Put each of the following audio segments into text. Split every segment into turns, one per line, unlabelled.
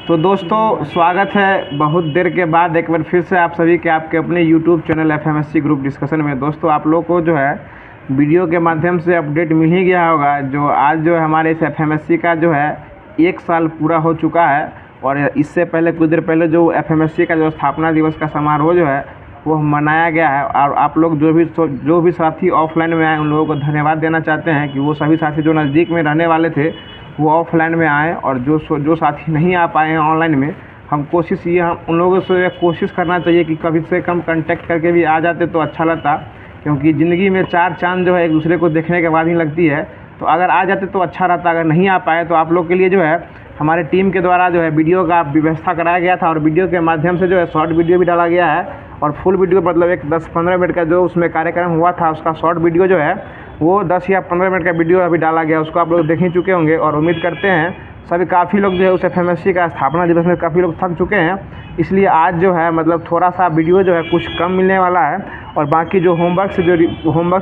तो दोस्तों स्वागत है बहुत देर के बाद एक बार फिर से आप सभी के आपके अपने यूट्यूब चैनल एफएमएससी ग्रुप डिस्कशन में। दोस्तों आप लोग को जो है वीडियो के माध्यम से अपडेट मिल ही गया होगा। जो आज जो है हमारे इस एफएमएससी का जो है 1 साल पूरा हो चुका है और इससे पहले कुछ देर पहले जो एफएमएससी का जो स्थापना दिवस का समारोह जो है वो मनाया गया है। और आप लोग जो भी साथी ऑफलाइन में आए उन लोगों को धन्यवाद देना चाहते हैं कि वो सभी साथी जो नज़दीक में रहने वाले थे वो ऑफलाइन में आएँ, और जो साथी नहीं आ पाए हैं ऑनलाइन में, हम उन लोगों से कोशिश करना चाहिए कि कभी से कम कांटेक्ट करके भी आ जाते तो अच्छा लगता, क्योंकि ज़िंदगी में 4 चाँद जो है एक दूसरे को देखने के बाद ही लगती है। तो अगर आ जाते तो अच्छा रहता। अगर नहीं आ पाए तो आप लोग के लिए जो है हमारे टीम के द्वारा जो है वीडियो का व्यवस्था कराया गया था, और वीडियो के माध्यम से जो है शॉर्ट वीडियो भी डाला गया है। और फुल वीडियो मतलब एक 10-15 मिनट का जो उसमें कार्यक्रम हुआ था उसका शॉर्ट वीडियो जो है वो 10 या 15 मिनट का वीडियो अभी डाला गया, उसको आप लोग देख ही चुके होंगे। और उम्मीद करते हैं सभी काफ़ी लोग जो है उस एफएमएससी का स्थापना दिवस में काफ़ी लोग थक चुके हैं, इसलिए आज जो है मतलब थोड़ा सा वीडियो जो है कुछ कम मिलने वाला है। और बाकी जो होमवर्क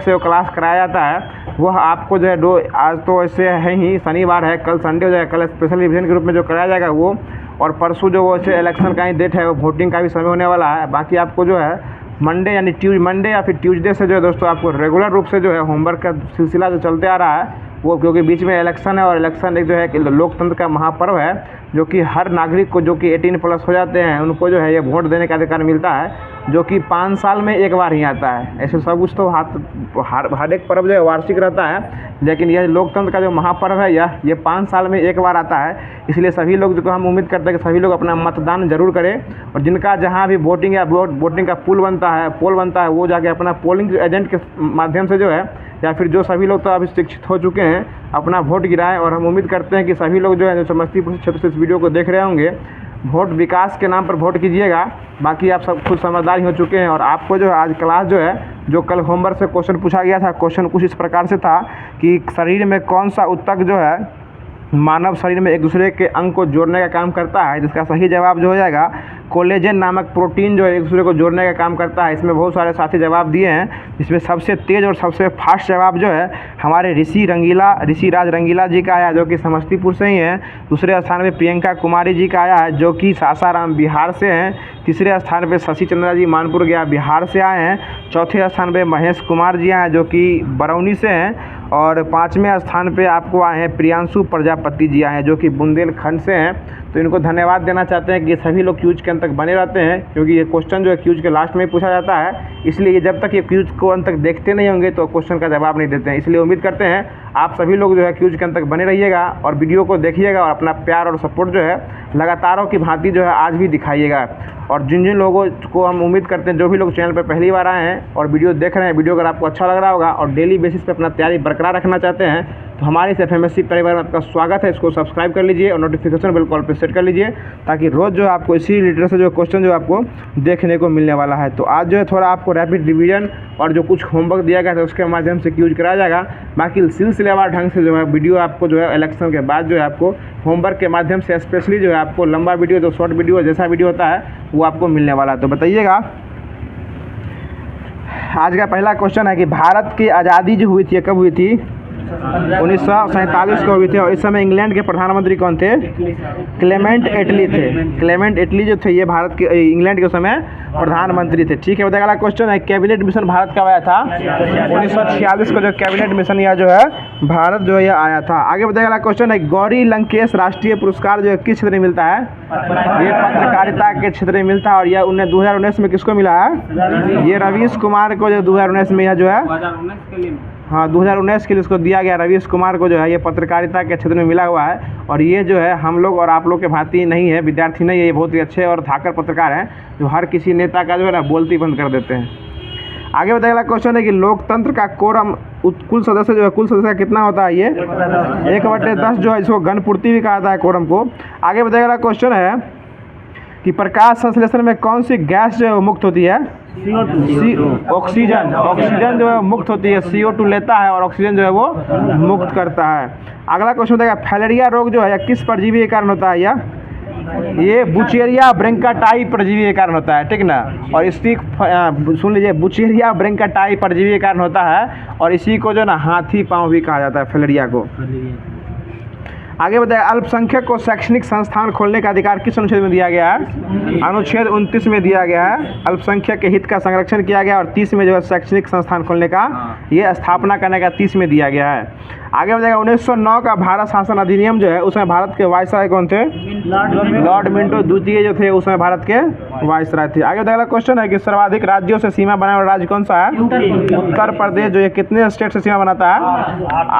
से जो क्लास कराया जाता है वह आपको जो है आज तो ऐसे है ही, शनिवार है, कल संडे हो जाएगा, कल स्पेशल रिवीजन के रूप में जो कराया जाएगा वो, और परसों जो वो इलेक्शन का ही डेट है, वो वोटिंग का भी समय होने वाला है। बाकी आपको जो है मंडे या फिर ट्यूसडे से जो है दोस्तों आपको रेगुलर रूप से जो है होमवर्क का सिलसिला जो चलते आ रहा है वो, क्योंकि बीच में इलेक्शन है और इलेक्शन एक जो है लोकतंत्र का महापर्व है, जो कि हर नागरिक को जो कि 18+ हो जाते हैं उनको जो है ये वोट देने का अधिकार मिलता है, जो कि 5 साल में एक बार ही आता है। ऐसे सब कुछ तो हर एक पर्व जो है वार्षिक रहता है, लेकिन यह लोकतंत्र का जो महापर्व है ये 5 साल में एक बार आता है। इसलिए सभी लोग जो हम उम्मीद करते हैं कि सभी लोग अपना मतदान जरूर करें, और जिनका जहाँ भी वोटिंग का पोल बनता है वो जाके अपना पोलिंग एजेंट के माध्यम से जो है, या फिर जो सभी लोग तो अभी शिक्षित हो चुके हैं, अपना वोट गिराएं। और हम उम्मीद करते हैं कि सभी लोग जो है जो समस्तीपुर क्षेत्र से इस वीडियो को देख रहे होंगे, वोट विकास के नाम पर वोट कीजिएगा। बाकी आप सब खुद समझदार ही हो चुके हैं। और आपको जो है आज क्लास जो है जो कल होमवर्क से क्वेश्चन पूछा गया था, क्वेश्चन कुछ इस प्रकार से था कि शरीर में कौन सा ऊतक जो है मानव शरीर में एक दूसरे के अंग को जोड़ने का काम करता है, जिसका सही जवाब जो हो जाएगा कोलेजन नामक प्रोटीन जो है एक दूसरे को जोड़ने का काम करता है। इसमें बहुत सारे साथी जवाब दिए हैं, इसमें सबसे तेज़ और सबसे फास्ट जवाब जो है हमारे ऋषि राज रंगीला जी का आया, जो कि समस्तीपुर से ही हैं। दूसरे स्थान पे प्रियंका कुमारी जी का आया है, जो कि सासाराम बिहार से हैं। तीसरे स्थान पे शशि चंद्रा जी मानपुर गया बिहार से आए हैं। चौथे स्थान पे महेश कुमार जी आए हैं, जो कि बरौनी से हैं। और 5वें स्थान पे आपको आए हैं प्रियांशु प्रजापति जी आए हैं, जो कि बुंदेलखंड से हैं। तो इनको धन्यवाद देना चाहते हैं कि सभी लोग क्यूज के अंत तक बने रहते हैं, क्योंकि ये क्वेश्चन जो है क्यूज के लास्ट में ही पूछा जाता है, इसलिए जब तक ये क्यूज को अंत तक देखते नहीं होंगे तो क्वेश्चन का जवाब नहीं देते हैं। इसलिए उम्मीद करते हैं आप सभी लोग जो है क्यूज के अंत तक बने रहिएगा और वीडियो को देखिएगा, और अपना प्यार और सपोर्ट जो है लगातारों की भांति जो है आज भी दिखाइएगा। और जिन लोगों को हम उम्मीद करते हैं, जो भी लोग चैनल पर पहली बार आए हैं और वीडियो देख रहे हैं, वीडियो अगर आपको अच्छा लग रहा होगा और डेली बेसिस पे अपना तैयारी बरकरार रखना चाहते हैं, तो हमारे इस एफएमएससी परिवार में आपका स्वागत है। इसको सब्सक्राइब कर लीजिए और नोटिफिकेशन बेल कॉल पर सेट कर लीजिए, ताकि रोज़ जो आपको इसी रिलेटेड से जो क्वेश्चन जो आपको देखने को मिलने वाला है। तो आज जो है थोड़ा आपको रैपिड रिवीजन और जो कुछ होमवर्क दिया गया था उसके माध्यम से क्यूज कराया जाएगा। बाकी सिलसिलेवार ढंग से जो है वीडियो आपको जो है इलेक्शन के बाद जो है आपको होमवर्क के माध्यम से स्पेशली जो है आपको लंबा वीडियो, जो शॉर्ट वीडियो जैसा वीडियो होता है वो आपको मिलने वाला है। तो बताइएगा, आज का पहला क्वेश्चन है कि भारत की आज़ादी जो हुई थी कब हुई थी? 1947 को हुई थी। और इस समय इंग्लैंड के प्रधानमंत्री कौन थे? क्लेमेंट एटली थे। क्लेमेंट एटली जो थे ये भारत के इंग्लैंड के समय प्रधानमंत्री थे। ठीक है, बताइए अगला क्वेश्चन है कैबिनेट मिशन भारत कब आया था? 1946 को जो कैबिनेट मिशन यह जो है भारत जो है आया था। आगे बताइए अगला क्वेश्चन है गौरी लंकेश राष्ट्रीय पुरस्कार जो है किस क्षेत्र में मिलता है? ये पत्रकारिता के क्षेत्र में मिलता है। और यह 2019 में किसको मिला है? ये रवीश कुमार को जो 2019 में यह जो है 2019 के लिए इसको दिया गया। रवीश कुमार को जो है ये पत्रकारिता के क्षेत्र में मिला हुआ है। और ये जो है हम लोग और आप लोग के भांति नहीं है, विद्यार्थी नहीं है, ये बहुत ही अच्छे और धाकड़ पत्रकार हैं, जो हर किसी नेता का जो है ना बोलती बंद कर देते हैं। आगे बताइए अगला क्वेश्चन है कि लोकतंत्र का कोरम कुल सदस्य जो है कुल सदस्य कितना होता है? ये 1/10 जो है, इसको घनपूर्ति भी कहा जाता है कोरम को। आगे बताइए अगला क्वेश्चन है कि प्रकाश संश्लेषण में कौन सी गैस जो है मुक्त होती है? ऑक्सीजन जो है मुक्त होती है। CO2 लेता है और ऑक्सीजन जो है वो मुक्त करता है। अगला क्वेश्चन बताएगा फाइलेरिया रोग जो है किस परजीवी के कारण होता है? ये बुचेरिया ब्रैंकाटाई परजीवी के कारण होता है, ठीक ना। और इसी सुन लीजिए, बुचेरिया ब्रैंकाटाई परजीवी के कारण होता है, और इसी को जो ना हाथी पाँव भी कहा जाता है, फाइलेरिया को। आगे बताइए, अल्पसंख्यक को शैक्षणिक संस्थान खोलने का अधिकार किस अनुच्छेद में दिया गया है? अनुच्छेद 29 में दिया गया है। अल्पसंख्यक के हित का संरक्षण किया गया और 30 में जो है शैक्षणिक संस्थान खोलने का ये स्थापना करने का 30 में दिया गया है। आगे बताइएगा, 1909 का भारत शासन अधिनियम जो है उसमें भारत के वायसराय कौन थे? लॉर्ड मिंटो द्वितीय जो थे उसमें भारत के वायसराय थे। आगे बताइएगा, क्वेश्चन है कि सर्वाधिक राज्यों से सीमा बनाने वाला राज्य कौन सा है? उत्तर प्रदेश जो है कितने स्टेट से सीमा बनाता है?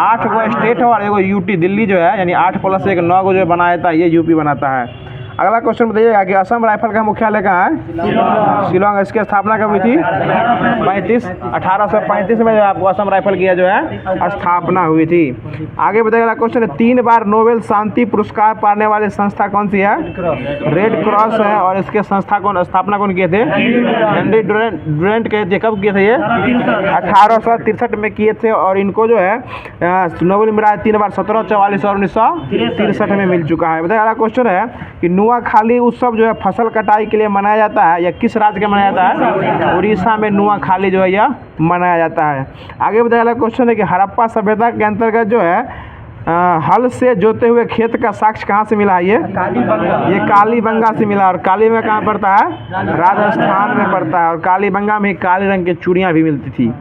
8 गो स्टेट है और एगो यूटी दिल्ली जो है, यानी 8 + 1 9 गो जो बनाया था ये यूपी बनाता है। अगला क्वेश्चन बताइएगा कि असम राइफल का मुख्यालय कहाँ है? शिलोंग। इसकी स्थापना कब हुई थी? 1835 में जो आपको असम राइफल की जो है स्थापना हुई थी। आगे बताइएगा, क्वेश्चन है 3 बार नोबेल शांति पुरस्कार पाने वाली संस्था कौन सी है? रेड क्रॉस है। और इसके स्थापना कौन किए थे? हेनरी डुरैंट के। कब किए थे ये? 1863 में किए थे। और इनको जो है नोबेल मिला 3 बार, 1744 और 1963 में मिल चुका है। बताइए, अगला क्वेश्चन है कि नुआखाली उत्सव जो है फसल कटाई के लिए मनाया जाता है या किस राज्य के मनाया जाता है? उड़ीसा में नुआखाली जो है यह मनाया जाता है। आगे बताइए, क्वेश्चन है कि हड़प्पा सभ्यता के अंतर्गत जो है हल से जोते हुए खेत का साक्ष्य कहाँ से मिला है? ये कालीबंगा से मिला। और कालीबंगा कहाँ पड़ता है? राजस्थान में पड़ता है। और कालीबंगा में काले रंग की चूड़ियाँ भी मिलती थी।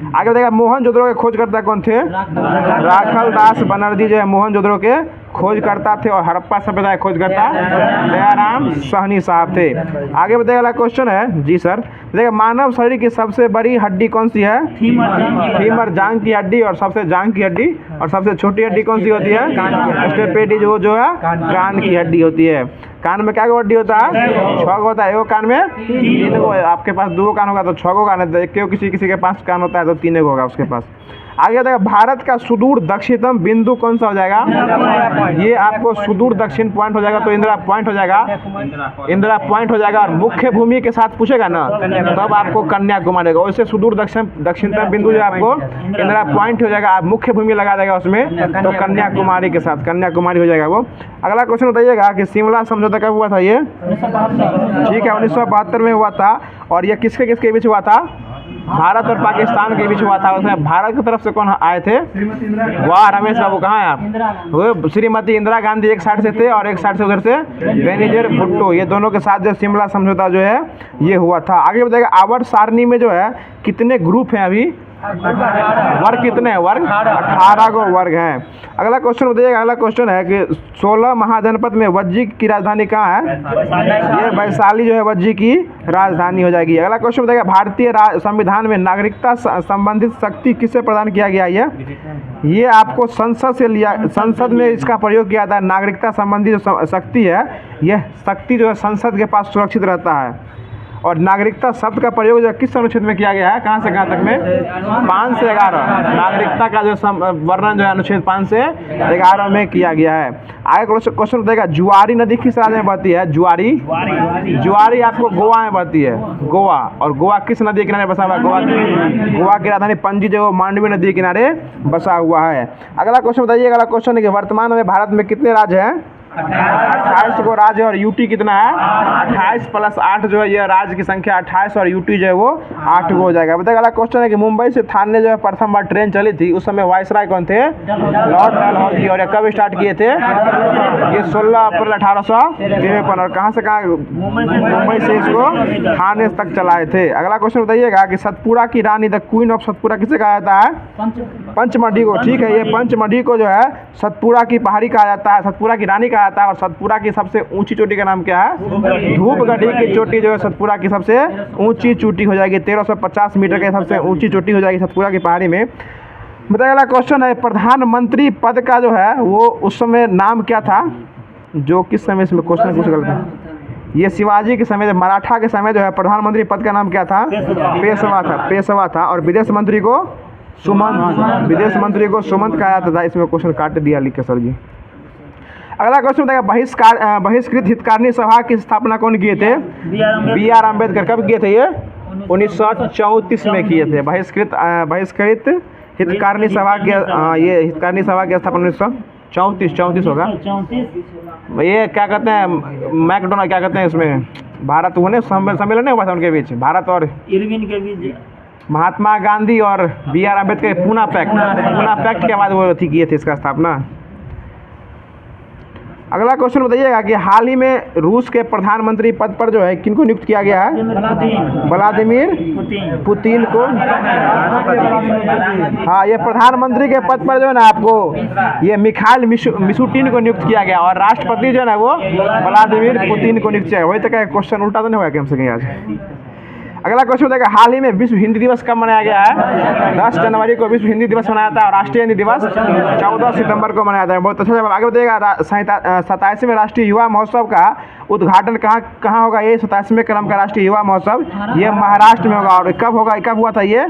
आगे बताइएगा, मोहनजोदड़ो के खोजकर्ता कौन थे? राखल दास बनर्जी जो है मोहनजोदड़ो के खोजकर्ता थे। और हड़प्पा सभ्यता के खोजकर्ता दयाराम साहनी साहब थे। आगे बताइएगा, क्वेश्चन है जी सर, देखिए मानव शरीर की सबसे बड़ी हड्डी कौन सी है? फीमर जांग की हड्डी। और सबसे जांग की हड्डी और सबसे छोटी हड्डी कौन सी होती है? स्टेपेडी जो है कान की हड्डी होती है। कान में क्या हड्डी होता है? 6 गो होता है। एगो कान में 3 गो। आपके पास 2 कान होगा तो 6 गो कान है। किसी के पास कान होता है तो 3 गो होगा उसके पास। आगे देखा, भारत का सुदूर दक्षिणतम बिंदु कौन सा हो जाएगा? ये आपको सुदूर दक्षिण पॉइंट हो जाएगा तो इंदिरा पॉइंट हो जाएगा। इंदिरा पॉइंट हो जाएगा। और मुख्य भूमि के साथ पूछेगा ना तब आपको कन्याकुमारी होगा। वैसे सुदूर दक्षिणतम बिंदु जो आपको इंदिरा पॉइंट हो जाएगा। आप मुख्य भूमि लगा देगा उसमें तो कन्याकुमारी के साथ कन्याकुमारी हो जाएगा वो। अगला क्वेश्चन बताइएगा कि शिमला समझौता कब हुआ था? ये ठीक है 1972 में हुआ था। और ये किसके किसके बीच हुआ था? भारत और पाकिस्तान के बीच हुआ था। उसमें भारत की तरफ से कौन आए थे? वाह रमेश बाबू, कहाँ हैं आप? वो श्रीमती इंदिरा गांधी एक साइड से थे और एक साइड से उधर से बेनजीर भुट्टो, ये दोनों के साथ जो शिमला समझौता जो है ये हुआ था। आगे बताइएगा, आवर्त सारणी में जो है कितने ग्रुप हैं? अभी वर्ग कितने हैं? वर्ग 18 गो वर्ग हैं। अगला क्वेश्चन बताइएगा, अगला क्वेश्चन है कि 16 महाजनपद में वज्जी की राजधानी कहाँ है? ये वैशाली जो है वज्जी की राजधानी हो जाएगी। अगला क्वेश्चन बताइएगा, भारतीय संविधान में नागरिकता संबंधित शक्ति किसे प्रदान किया गया है? ये आपको संसद से लिया, संसद में इसका प्रयोग किया जाता है। नागरिकता संबंधी जो शक्ति है यह शक्ति जो है संसद के पास सुरक्षित रहता है। और नागरिकता शब्द का प्रयोग जो किस अनुच्छेद में किया गया है? कहाँ से कहाँ तक में? 5 से 11। नागरिकता का जो वर्णन जो है अनुच्छेद 5 से 11 में किया गया है। आगे क्वेश्चन बताएगा, जुआरी नदी किस राज्य में बहती है? जुआरी आपको गोवा में बहती है। गोवा। और गोवा किस नदी के किनारे बसा हुआ है? गोवा की राजधानी पणजी जो मांडवी नदी के किनारे बसा हुआ है। अगला क्वेश्चन बताइए, अगला क्वेश्चन है कि वर्तमान में भारत में कितने राज्य हैं? 28 गो राज्य। और यूटी कितना है? 28 + 8 जो है यह राज्य की संख्या 28 और यूटी जो है वो 8 गो हो जाएगा। बताइए, अगला क्वेश्चन है कि मुंबई से थाने जो है प्रथम बार ट्रेन चली थी उस समय वायसराय कौन थे? लॉर्ड डलहौजी। और कब स्टार्ट किए थे? ये 16 अप्रैल 1853। और कहाँ से कहाँ? मुंबई से इसको थाने तक चलाए थे। अगला क्वेश्चन बताइएगा कि सतपुरा की रानी द क्वीन ऑफ सतपुरा किसे कहा जाता है? पंचमढ़ी को। ठीक है, ये पंचमढ़ी को जो है सतपुरा की पहाड़ी कहा जाता है, सतपुरा की रानी कहा जाता है। और सतपुरा की सबसे ऊंची चोटी का नाम क्या है? धूपगढ़ी की चोटी जो है सतपुरा की सबसे ऊंची चोटी हो जाएगी। 1350 मीटर की सबसे ऊंची चोटी हो जाएगी सतपुरा की पहाड़ी में। बताइए, अगला क्वेश्चन है प्रधानमंत्री पद का जो है वो उस समय नाम क्या था? जो किस समय इसमें क्वेश्चन पूछ गलत है? ये शिवाजी के समय, मराठा के समय जो है प्रधानमंत्री पद का नाम क्या था? पेशवा था। और विदेश मंत्री को सुमंत, विदेश मंत्री को सुमंत कहा जाता था। इसमें क्वेश्चन काट दिया लिख के सर जी। अगला क्वेश्चन बताएगा, बहिष्कृत हितकारिणी सभा की स्थापना कौन किए थे? BR अम्बेडकर। कब किए थे ये? 1934 में किए थे। बहिष्कृत हितकारिणी सभा के ये हितकारिणी सभा की स्थापना 1934 होगा। ये क्या कहते हैं मैकडोनल्ड, क्या कहते हैं इसमें भारत होने सम्मेलन नहीं हुआ था उनके बीच, भारत और इरविन के बीच, महात्मा गांधी और BR अम्बेडकर पूना पैक्ट के बाद वो किए थे इसका स्थापना। अगला क्वेश्चन बताइएगा कि हाल ही में रूस के प्रधानमंत्री पद पर जो है किनको नियुक्त किया गया है? व्लादिमीर पुतिन को। हाँ, ये प्रधानमंत्री के पद पर जो है ना आपको ये मिखाइल मिशुटिन को नियुक्त किया गया और राष्ट्रपति जो है ना वो व्लादिमीर पुतिन को नियुक्त किया गया। वही तक क्वेश्चन उल्टा तो नहीं होगा हमसे कहीं आज। अगला क्वेश्चन बताएगा हाल ही में विश्व हिंदी दिवस कब मनाया गया है? 10 जनवरी को विश्व हिंदी दिवस मनाया था और राष्ट्रीय हिंदी दिवस 14 सितंबर को मनाया था। बहुत अच्छा जवाब। आगे बताइएगा 27वें राष्ट्रीय युवा महोत्सव का उद्घाटन कहाँ होगा? ये 27वें क्रम का राष्ट्रीय युवा महोत्सव ये महाराष्ट्र में होगा। और कब होगा, कब हुआ था? ये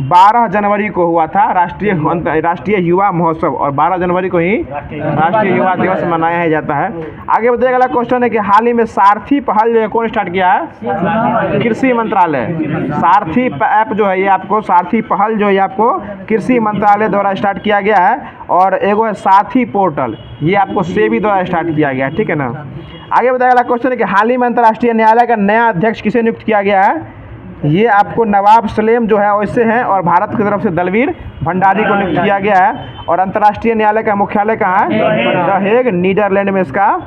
12 जनवरी को हुआ था राष्ट्रीय युवा महोत्सव और 12 जनवरी को ही राष्ट्रीय युवा दिवस मनाया जाता है। आगे बताइएगा अगला क्वेश्चन है कि हाल ही में सारथी पहल जो है कौन स्टार्ट किया है? कृषि मंत्रालय। सारथी ऐप जो है ये आपको सारथी पहल जो है आपको कृषि मंत्रालय द्वारा स्टार्ट किया गया है। और एगो है साथी पोर्टल, ये आपको सेबी द्वारा स्टार्ट किया गया है, ठीक है ना। आगे बताइएगा अगला क्वेश्चन है कि हाल ही में अंतर्राष्ट्रीय न्यायालय का नया अध्यक्ष किसे नियुक्त किया गया है? ये आपको नवाब सलेम जो है वैसे हैं और भारत की तरफ से दलवीर भंडारी को नियुक्त किया गया है। और अंतर्राष्ट्रीय न्यायालय का मुख्यालय कहाँ है? द हेग, नीदरलैंड में इसका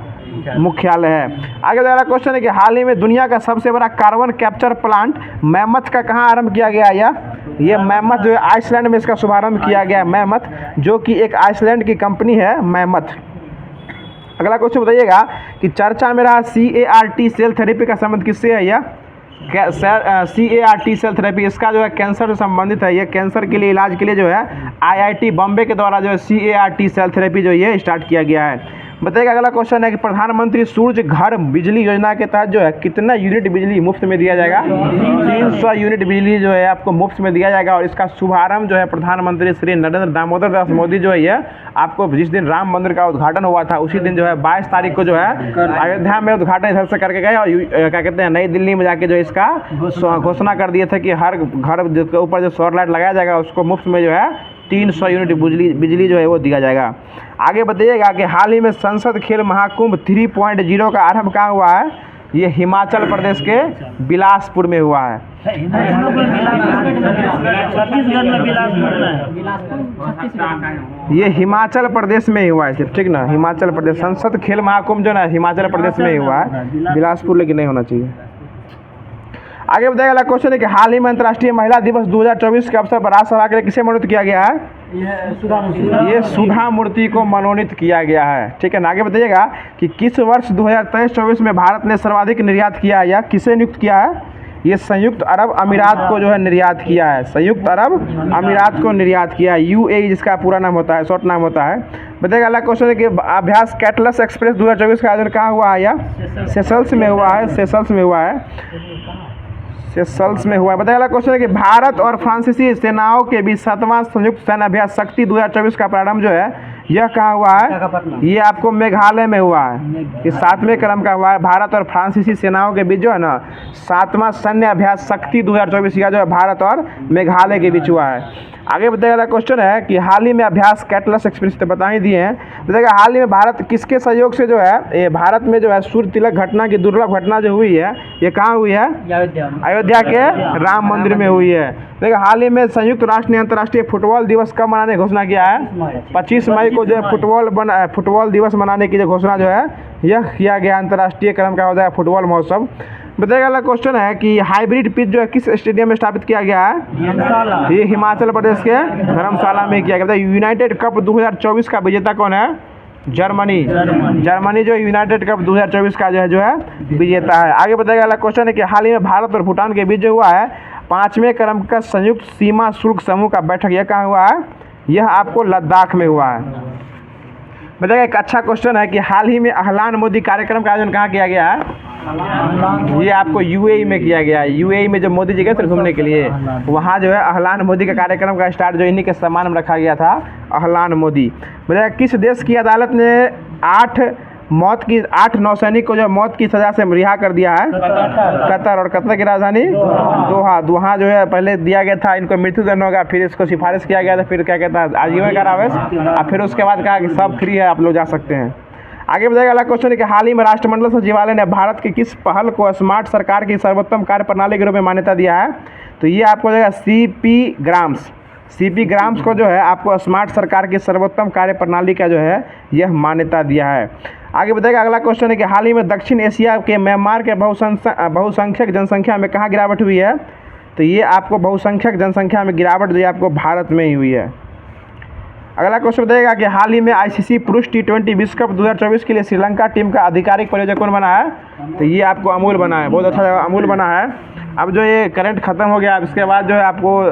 मुख्यालय है। आगे अगला क्वेश्चन है कि हाल ही में दुनिया का सबसे बड़ा कार्बन कैप्चर प्लांट मैमथ का कहाँ आरंभ किया गया है? ये मैमथ जो है आइसलैंड में इसका शुभारंभ किया गया है। मैमथ जो कि एक आइसलैंड की कंपनी है मैमथ। अगला क्वेश्चन बताइएगा कि चर्चा में रहा CAR-T सेल थेरेपी का संबंध किससे है? यह CAR-T सेल थेरेपी इसका जो है कैंसर से संबंधित है। ये कैंसर के लिए इलाज के लिए जो है IIT बॉम्बे के द्वारा जो है CAR-T सेल थेरेपी जो ये स्टार्ट किया गया है। बताइएगा अगला क्वेश्चन है कि प्रधानमंत्री सूर्य घर बिजली योजना के तहत जो है कितना यूनिट बिजली मुफ्त में दिया जाएगा? 300 यूनिट बिजली जो है आपको मुफ्त में दिया जाएगा। और इसका शुभारंभ जो है प्रधानमंत्री श्री नरेंद्र दामोदर दास मोदी जो है ये आपको जिस दिन राम मंदिर का उद्घाटन हुआ था उसी दिन जो है 22 तारीख को जो है अयोध्या में उद्घाटन इधर से करके गए और क्या कहते हैं नई दिल्ली में जाके जो इसका घोषणा कर दिए थे कि हर घर के ऊपर जो सौर लाइट लगाया जाएगा उसको मुफ्त में जो है 300 यूनिट बिजली जो है वो दिया जाएगा। आगे बताइएगा कि हाल ही में संसद खेल महाकुंभ 3.0 का आरंभ कहाँ हुआ है? ये हिमाचल प्रदेश के बिलासपुर में हुआ है। ये हिमाचल प्रदेश में ही हुआ है सिर्फ, ठीक ना। हिमाचल प्रदेश संसद खेल महाकुंभ जो ना हिमाचल प्रदेश में ही हुआ है, बिलासपुर लेकिन नहीं होना चाहिए। आगे बताइएगा अगला क्वेश्चन है कि हाल ही में अंतर्राष्ट्रीय महिला दिवस 2024 के अवसर पर राज्यसभा के लिए किसे मनोनीत किया गया है? ये सुधा मूर्ति को मनोनीत किया गया है, ठीक है ना। आगे बताइएगा कि किस वर्ष 2023-24 में भारत ने सर्वाधिक निर्यात किया है या किसे नियुक्त किया है? ये संयुक्त अरब अमीरात को जो है निर्यात किया है। संयुक्त अरब अमीरात को निर्यात किया है, UAE जिसका पूरा नाम होता है, शॉर्ट नाम होता है। बताइएगा अगला क्वेश्चन है कि अभ्यास कैटलस एक्सप्रेस 2024 का आयोजन कहाँ हुआ है? या सेशल्स में हुआ है। सेशल्स में हुआ है। बताइए अगला क्वेश्चन है कि भारत और फ्रांसीसी सेनाओं के बीच 7वां संयुक्त सैन्य अभ्यास शक्ति 2024 का प्रारंभ जो है यह कहाँ हुआ है? ये आपको मेघालय में हुआ है। ये 7वें क्रम का हुआ है। भारत और फ्रांसीसी सेनाओं के बीच जो है ना 7वां सैन्य अभ्यास शक्ति 2024 का जो है भारत और मेघालय के बीच हुआ है। आगे बताइएगा क्वेश्चन है कि हाल ही में अभ्यास कैटलस एक्सप्रेस तो बता ही दिए हैं। बताइएगा हाल ही में भारत किसके सहयोग से जो है ये भारत में जो है सूर्य तिलक घटना की दुर्लभ घटना जो हुई है ये कहाँ हुई है? अयोध्या के राम मंदिर में हुई है। देखिए हाल ही में संयुक्त राष्ट्र ने अंतर्राष्ट्रीय फुटबॉल दिवस कब मनाने की घोषणा किया है? 25 मई को जो है फुटबॉल दिवस मनाने की जो घोषणा जो है यह किया गया। अंतर्राष्ट्रीय क्रम का हो जाएगा फुटबॉल महोत्सव। बताइएगा अगला क्वेश्चन है कि हाइब्रिड पिच जो है किस स्टेडियम में स्थापित किया गया है? ये हिमाचल प्रदेश के धर्मशाला में किया गया। यूनाइटेड कप 2024 का विजेता कौन है? जर्मनी जो यूनाइटेड कप 2024 का जो है विजेता है। आगे बताइएगा अगला क्वेश्चन है कि हाल ही में भारत और भूटान के बीच जो हुआ है 5वें क्रम का संयुक्त सीमा शुल्क समूह का बैठक यह कहाँ हुआ है? यह आपको लद्दाख में हुआ है। बताइएगा एक अच्छा क्वेश्चन है कि हाल ही में अहलान मोदी कार्यक्रम का आयोजन कहाँ किया गया है? ये आपको UAE में किया गया है। UAE में जो मोदी जी गए थे घूमने के लिए वहाँ जो है अहलान मोदी का कार्यक्रम का स्टार्ट जो इन्हीं के सम्मान में रखा गया था, अहलान मोदी। बताइए किस देश की अदालत ने 8 नौसैनिक को जो मौत की सज़ा से रिहा कर दिया है? कतर। और कतर की राजधानी दोहा जो है पहले दिया गया था इनको मृत्युदंड होगा, फिर इसको सिफारिश किया गया था, फिर क्या कहता है आजीवन कारावास, और फिर उसके बाद कहा कि सब फ्री है, आप लोग जा सकते हैं। आगे बताइएगा अगला क्वेश्चन है कि हाल ही में राष्ट्रमंडल सचिवालय ने भारत की किस पहल को स्मार्ट सरकार की सर्वोत्तम कार्य प्रणाली के रूप में मान्यता दिया है? तो ये आपको जाएगा सीपी ग्राम्स को जो है आपको स्मार्ट सरकार की सर्वोत्तम कार्य प्रणाली का जो है यह मान्यता दिया है। आगे बताइएगा, अगला क्वेश्चन है कि हाल ही में दक्षिण एशिया के म्यांमार के बहुसंख्यक जनसंख्या में कहाँ गिरावट हुई है? तो ये आपको बहुसंख्यक जनसंख्या में गिरावट जो है आपको भारत में ही हुई है। अगला क्वेश्चन बताइएगा कि हाल ही में आईसीसी पुरुष T20 विश्व कप 2024 के लिए श्रीलंका टीम का आधिकारिक प्रायोजक कौन बना है? तो ये आपको अमूल बना है, बहुत अच्छा अमूल बना है। अब जो ये करंट ख़त्म हो गया, अब इसके बाद जो है आपको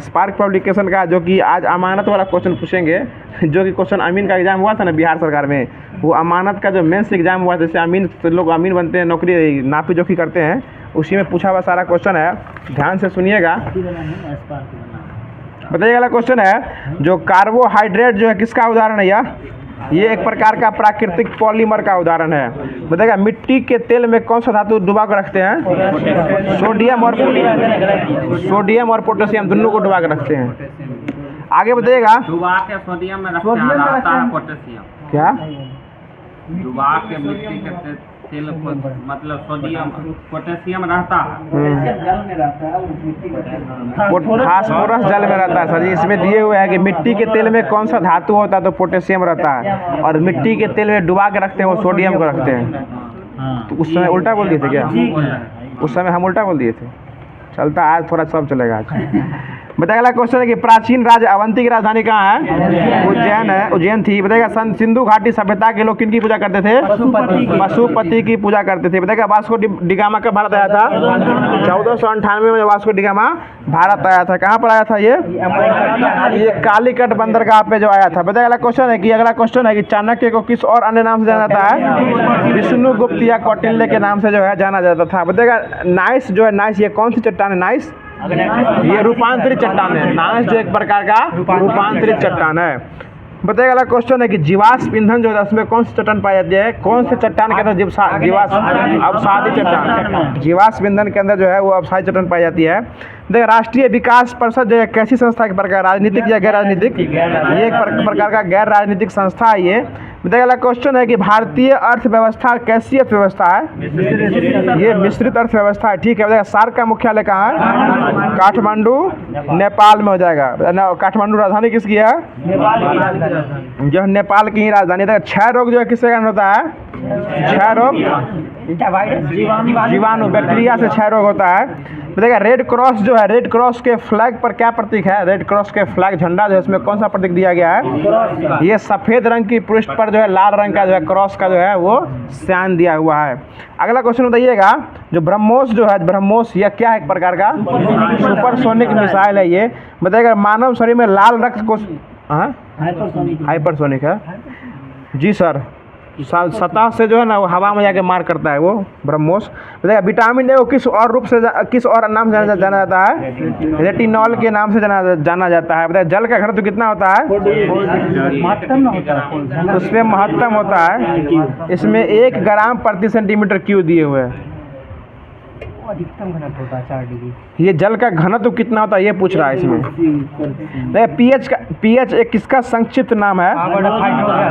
स्पार्क पब्लिकेशन का जो कि आज अमानत वाला क्वेश्चन पूछेंगे, जो कि क्वेश्चन अमीन का एग्जाम हुआ था ना बिहार सरकार में, वो अमानत का जो मेंस एग्जाम हुआ था, जैसे अमीन लोग अमीन बनते हैं, नौकरी नापी जोखी करते हैं, उसी में पूछा हुआ सारा क्वेश्चन है, ध्यान से सुनिएगा। बताइए अगला क्वेश्चन है जो कार्बोहाइड्रेट जो है किसका उदाहरण है? ये एक प्रकार का प्राकृतिक पॉलीमर का उदाहरण है। बताइएगा मिट्टी के तेल में कौन सा धातु डुबा कर रखते हैं? सोडियम और पोटेशियम दोनों को डुबा कर रखते हैं। आगे बताइएगा
डुबा के सोडियम में रखते हैं, रहता है पोटेशियम।
क्या
डुबा के मिट्टी के तेल मतलब सोडियम पोटेशियम रहता है।
जल में रहता है, वो मिट्टी में
फास्फोरस जल में रहता है सर जी। इसमें दिए हुए है कि मिट्टी के तेल में कौन सा धातु होता है, तो पोटेशियम रहता है, और मिट्टी के तेल में डुबा के रखते हैं वो सोडियम को रखते हैं। तो उस समय उल्टा बोल दिए थे क्या? उस समय हम उल्टा बोल दिए थे। चलता आज थोड़ा सब चलेगा आज। बताइए अगला क्वेश्चन है कि प्राचीन राज्य अवंती की राजधानी कहाँ है? उज्जैन है, उज्जैन थी। बताइएगा सिंधु घाटी सभ्यता के लोग किन की पूजा करते थे? पशुपति की पूजा करते थे। बताइएगा वास्को डिगामा कब भारत आया था? 1498 में वास्को डिगामा भारत आया था। कहाँ पर आया था ये कालीकट बंदरगाह पे जो आया था। बताइए अगला क्वेश्चन है कि चाणक्य को किस और अन्य नाम से जाना जाता है? विष्णुगुप्त या कौटिल्य के नाम से जो है जाना जाता था। बताइएगा नाइस जो है, नाइस ये कौन सी चट्टान है? नाइस ये रूपांतरित चट्टान है। नाइस जो एक प्रकार का रूपांतरित चट्टान है। बताइएगा अगला क्वेश्चन है कि जीवाश्म ईंधन जो है उसमें कौन सी चट्टान पाई जाती है? कौन से चट्टान के अंदर जीवाश्म अवसादी चट्टान, जीवाश्म ईंधन के अंदर जो है वो अवसादी चट्टान पाई जाती है। देखिए राष्ट्रीय विकास परिषद जो है कैसी संस्था के प्रकार, राजनीतिक या गैर राजनीतिक? ये एक प्रकार का गैर राजनीतिक संस्था है ये। बताइए अगला क्वेश्चन है कि भारतीय अर्थव्यवस्था कैसी अर्थव्यवस्था है? ये मिश्रित अर्थव्यवस्था है, ठीक है। बताइए सार्क का मुख्यालय कहाँ है? काठमांडू, नेपाल में हो जाएगा। काठमांडू राजधानी किसकी है? जो नेपाल की ही राजधानी है। क्षय रोग जो है किसके कारण होता है? क्षय रोग जीवाणु बैक्टीरिया से क्षय रोग होता है। बताइएगा रेड क्रॉस जो है, रेड क्रॉस के फ्लैग पर क्या प्रतीक है? रेड क्रॉस के फ्लैग झंडा जो है इसमें कौन सा प्रतीक दिया गया है? ये सफ़ेद रंग की पृष्ठ पर जो है लाल रंग का जो है क्रॉस का जो है वो साइन दिया हुआ है। अगला क्वेश्चन बताइएगा जो ब्रह्मोस जो है, ब्रह्मोस यह क्या है? एक प्रकार का सुपरसोनिक मिसाइल है ये। बताइएगा मानव शरीर में लाल रक्त को हाइपरसोनिक है जी सर, सतह से जो है ना वो हवा में जाके मार करता है वो ब्रह्मोस। बताइएगा विटामिन ए को किस और रूप से किस और नाम से जाना जाता है? रेटिनॉल के नाम से जाना जाता है। बताइए जल का घनत्व कितना होता है? उसमें महत्तम होता है। इसमें 1 ग्राम प्रति सेंटीमीटर क्यूब दिए हुए हैं।
अधिकतम घनत्व होता है 4 डिग्री।
ये जल का घनत्व कितना होता है ये पूछ रहा है इसमें। देखिए पीएच एक किसका संक्षिप्त नाम है?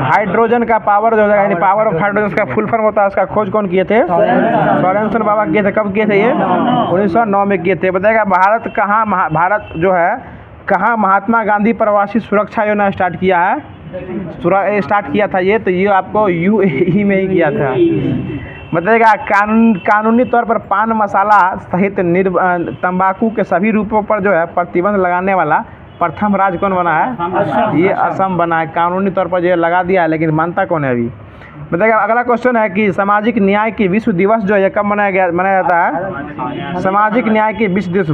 हाइड्रोजन का पावर जो है, यानी पावर ऑफ हाइड्रोजन का फुल फॉर्म होता है। उसका खोज कौन किए थे? सोरेनसन बाबा किए थे। कब किए थे ये? 1909 में किए थे। बताइएगा भारत जो है कहाँ महात्मा गांधी प्रवासी सुरक्षा योजना स्टार्ट किया है? स्टार्ट किया था ये, तो ये आपको यूएई में ही किया था। बताइएगा कानूनी तौर पर पान मसाला सहित तंबाकू के सभी रूपों पर जो है प्रतिबंध लगाने वाला प्रथम राज्य कौन बना है? ये असम बना है। कानूनी तौर पर जो लगा दिया है, लेकिन मानता कौन है अभी? बताइएगा अगला क्वेश्चन है कि सामाजिक न्याय की विश्व दिवस जो है कब मनाया जाता है? सामाजिक न्याय की विश्व दिवस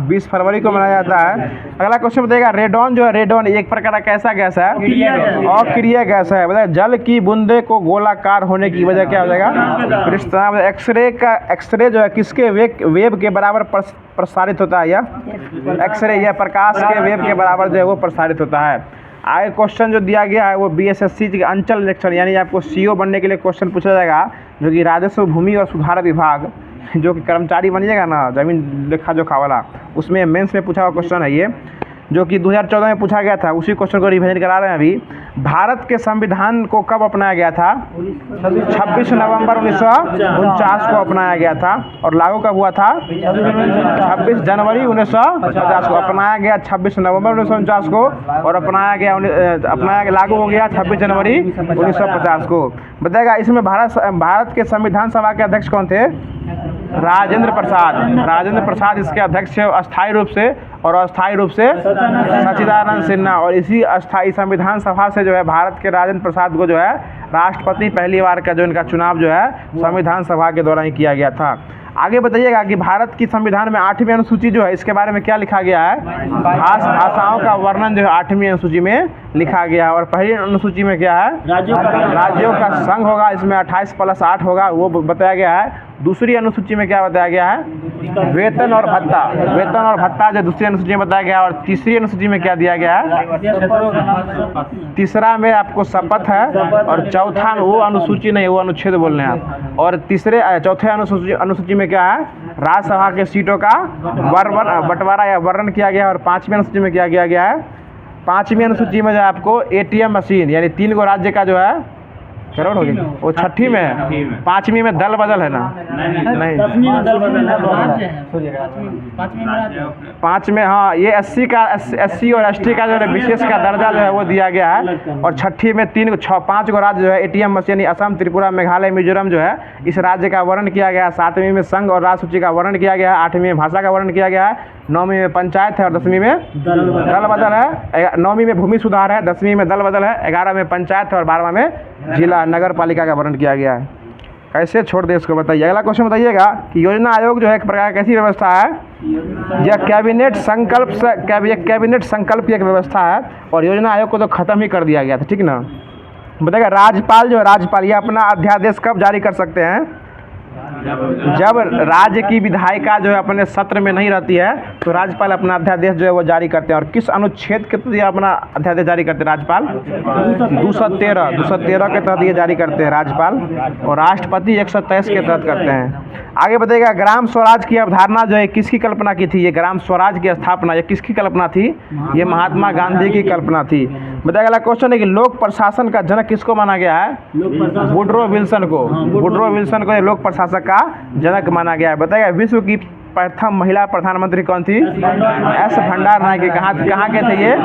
20 फरवरी को मनाया जाता है। अगला क्वेश्चन बताइएगा रेडॉन जो है, रेडॉन एक प्रकार का कैसा गैस है? अक्रिय गैस है। बताइए जल की बूंदे को गोलाकार होने की वजह क्या हो जाएगा? एक्सरे जो है किसके वेब के बराबर प्रसारित होता है? यह एक्सरे यह प्रकाश के वेब के बराबर जो है वो प्रसारित होता है। आगे क्वेश्चन जो दिया गया है वो बीएसएससी के अंचल निरीक्षण, यानी आपको सीओ बनने के लिए क्वेश्चन पूछा जाएगा, जो कि राजस्व भूमि और सुधार विभाग जो कि कर्मचारी बनिएगा ना, जमीन लेखा जोखा वाला, उसमें मेंस में पूछा हुआ क्वेश्चन है ये। जो कि 2014 में पूछा गया था, उसी क्वेश्चन को रिवीजन करा रहे हैं अभी। भारत के संविधान को कब अपनाया गया था? 26 नवंबर 1949 को अपनाया गया था। और लागू कब हुआ था? 26 जनवरी 1950 को अपनाया गया, 26 नवंबर 1949 को, और अपनाया गया लागू हो गया 26 जनवरी 1950 को। बताएगा इसमें भारत के संविधान सभा के अध्यक्ष कौन थे? राजेंद्र प्रसाद। राजेंद्र प्रसाद इसके अध्यक्ष है अस्थायी रूप से, और अस्थायी रूप से सच्चिदानंद सिन्हा। और इसी अस्थायी संविधान सभा से जो है भारत के राजेंद्र प्रसाद को जो है राष्ट्रपति पहली बार का जो इनका चुनाव जो है संविधान सभा के दौरान ही किया गया था। आगे बताइएगा कि भारत की संविधान में 8वीं अनुसूची जो है इसके बारे में क्या लिखा गया है? भाषाओं का वर्णन जो है 8वीं अनुसूची में लिखा गया है। और पहली अनुसूची में क्या है? राज्यों का संघ होगा, इसमें 28 + 8 होगा, वो बताया गया है। दूसरी अनुसूची में क्या बताया गया है? वेतन और भत्ता। वेतन और भत्ता जो दूसरी अनुसूची में बताया गया है। और तीसरी अनुसूची में क्या दिया गया है? तीसरा में आपको शपथ है, और चौथा वो अनुसूची नहीं, वो अनुच्छेद बोल रहे हैं आप। और चौथे अनुसूची में क्या है? राज्यसभा के सीटों का बंटवारा या वर्णन किया गया है। और 5वीं अनुसूची में क्या किया गया है? 5वीं अनुसूची में जो आपको ATM मशीन, यानी 3 गो राज्य का जो है करोड़ हो गई, वो 6वीं में है। 5वीं में दल बदल है ना? नहीं, 5 में हाँ, ये SC और ST का जो है विशेष का दर्जा जो है वो दिया गया है। और 6वीं में 5 गो राज्य जो है ATM मशीन, असम, त्रिपुरा, मेघालय, मिजोरम जो है इस राज्य का वर्णन किया गया है। 7वीं में संघ और राज्य सूची का वर्णन किया गया है। 8वीं में भाषा का वर्णन किया गया है। 9वीं में पंचायत है, और 10वीं में दल बदल है। 9वीं में भूमि सुधार है, 10वीं में दल बदल है, 11 में पंचायत है, और 12वां में जिला नगर पालिका का वर्णन किया गया है। कैसे छोड़ दे इसको बताइए। अगला क्वेश्चन बताइएगा कि योजना आयोग जो है एक प्रकार कैसी व्यवस्था है? यह कैबिनेट संकल्प की एक व्यवस्था है। और योजना आयोग को तो खत्म ही कर दिया गया था, ठीक ना। बताइएगा राज्यपाल जो है, राज्यपाल ये अपना अध्यादेश कब जारी कर सकते हैं? जब राज्य की विधायिका जो है अपने सत्र में नहीं रहती है तो राज्यपाल अपना अध्यादेश जो है वो जारी करते हैं। और किस अनुच्छेद के तहत अपना अध्यादेश जारी करते हैं राज्यपाल? 213 के तहत ये जारी करते हैं राज्यपाल। और राष्ट्रपति 123 के तहत करते हैं। आगे बताइएगा ग्राम स्वराज की अवधारणा जो है किसकी कल्पना की थी? ये ग्राम स्वराज की स्थापना ये किसकी कल्पना थी? ये महात्मा गांधी की कल्पना थी। बताइएगा अगला क्वेश्चन है कि लोक प्रशासन का जनक किसको माना गया है? वुड्रो विल्सन को। वुड्रो विल्सन को लोक प्रशासक का जनक माना गया है। बताइएगा विश्व की प्रथम महिला प्रधानमंत्री कौन थी? एस भंडार नायके। कहाँ के थे ये?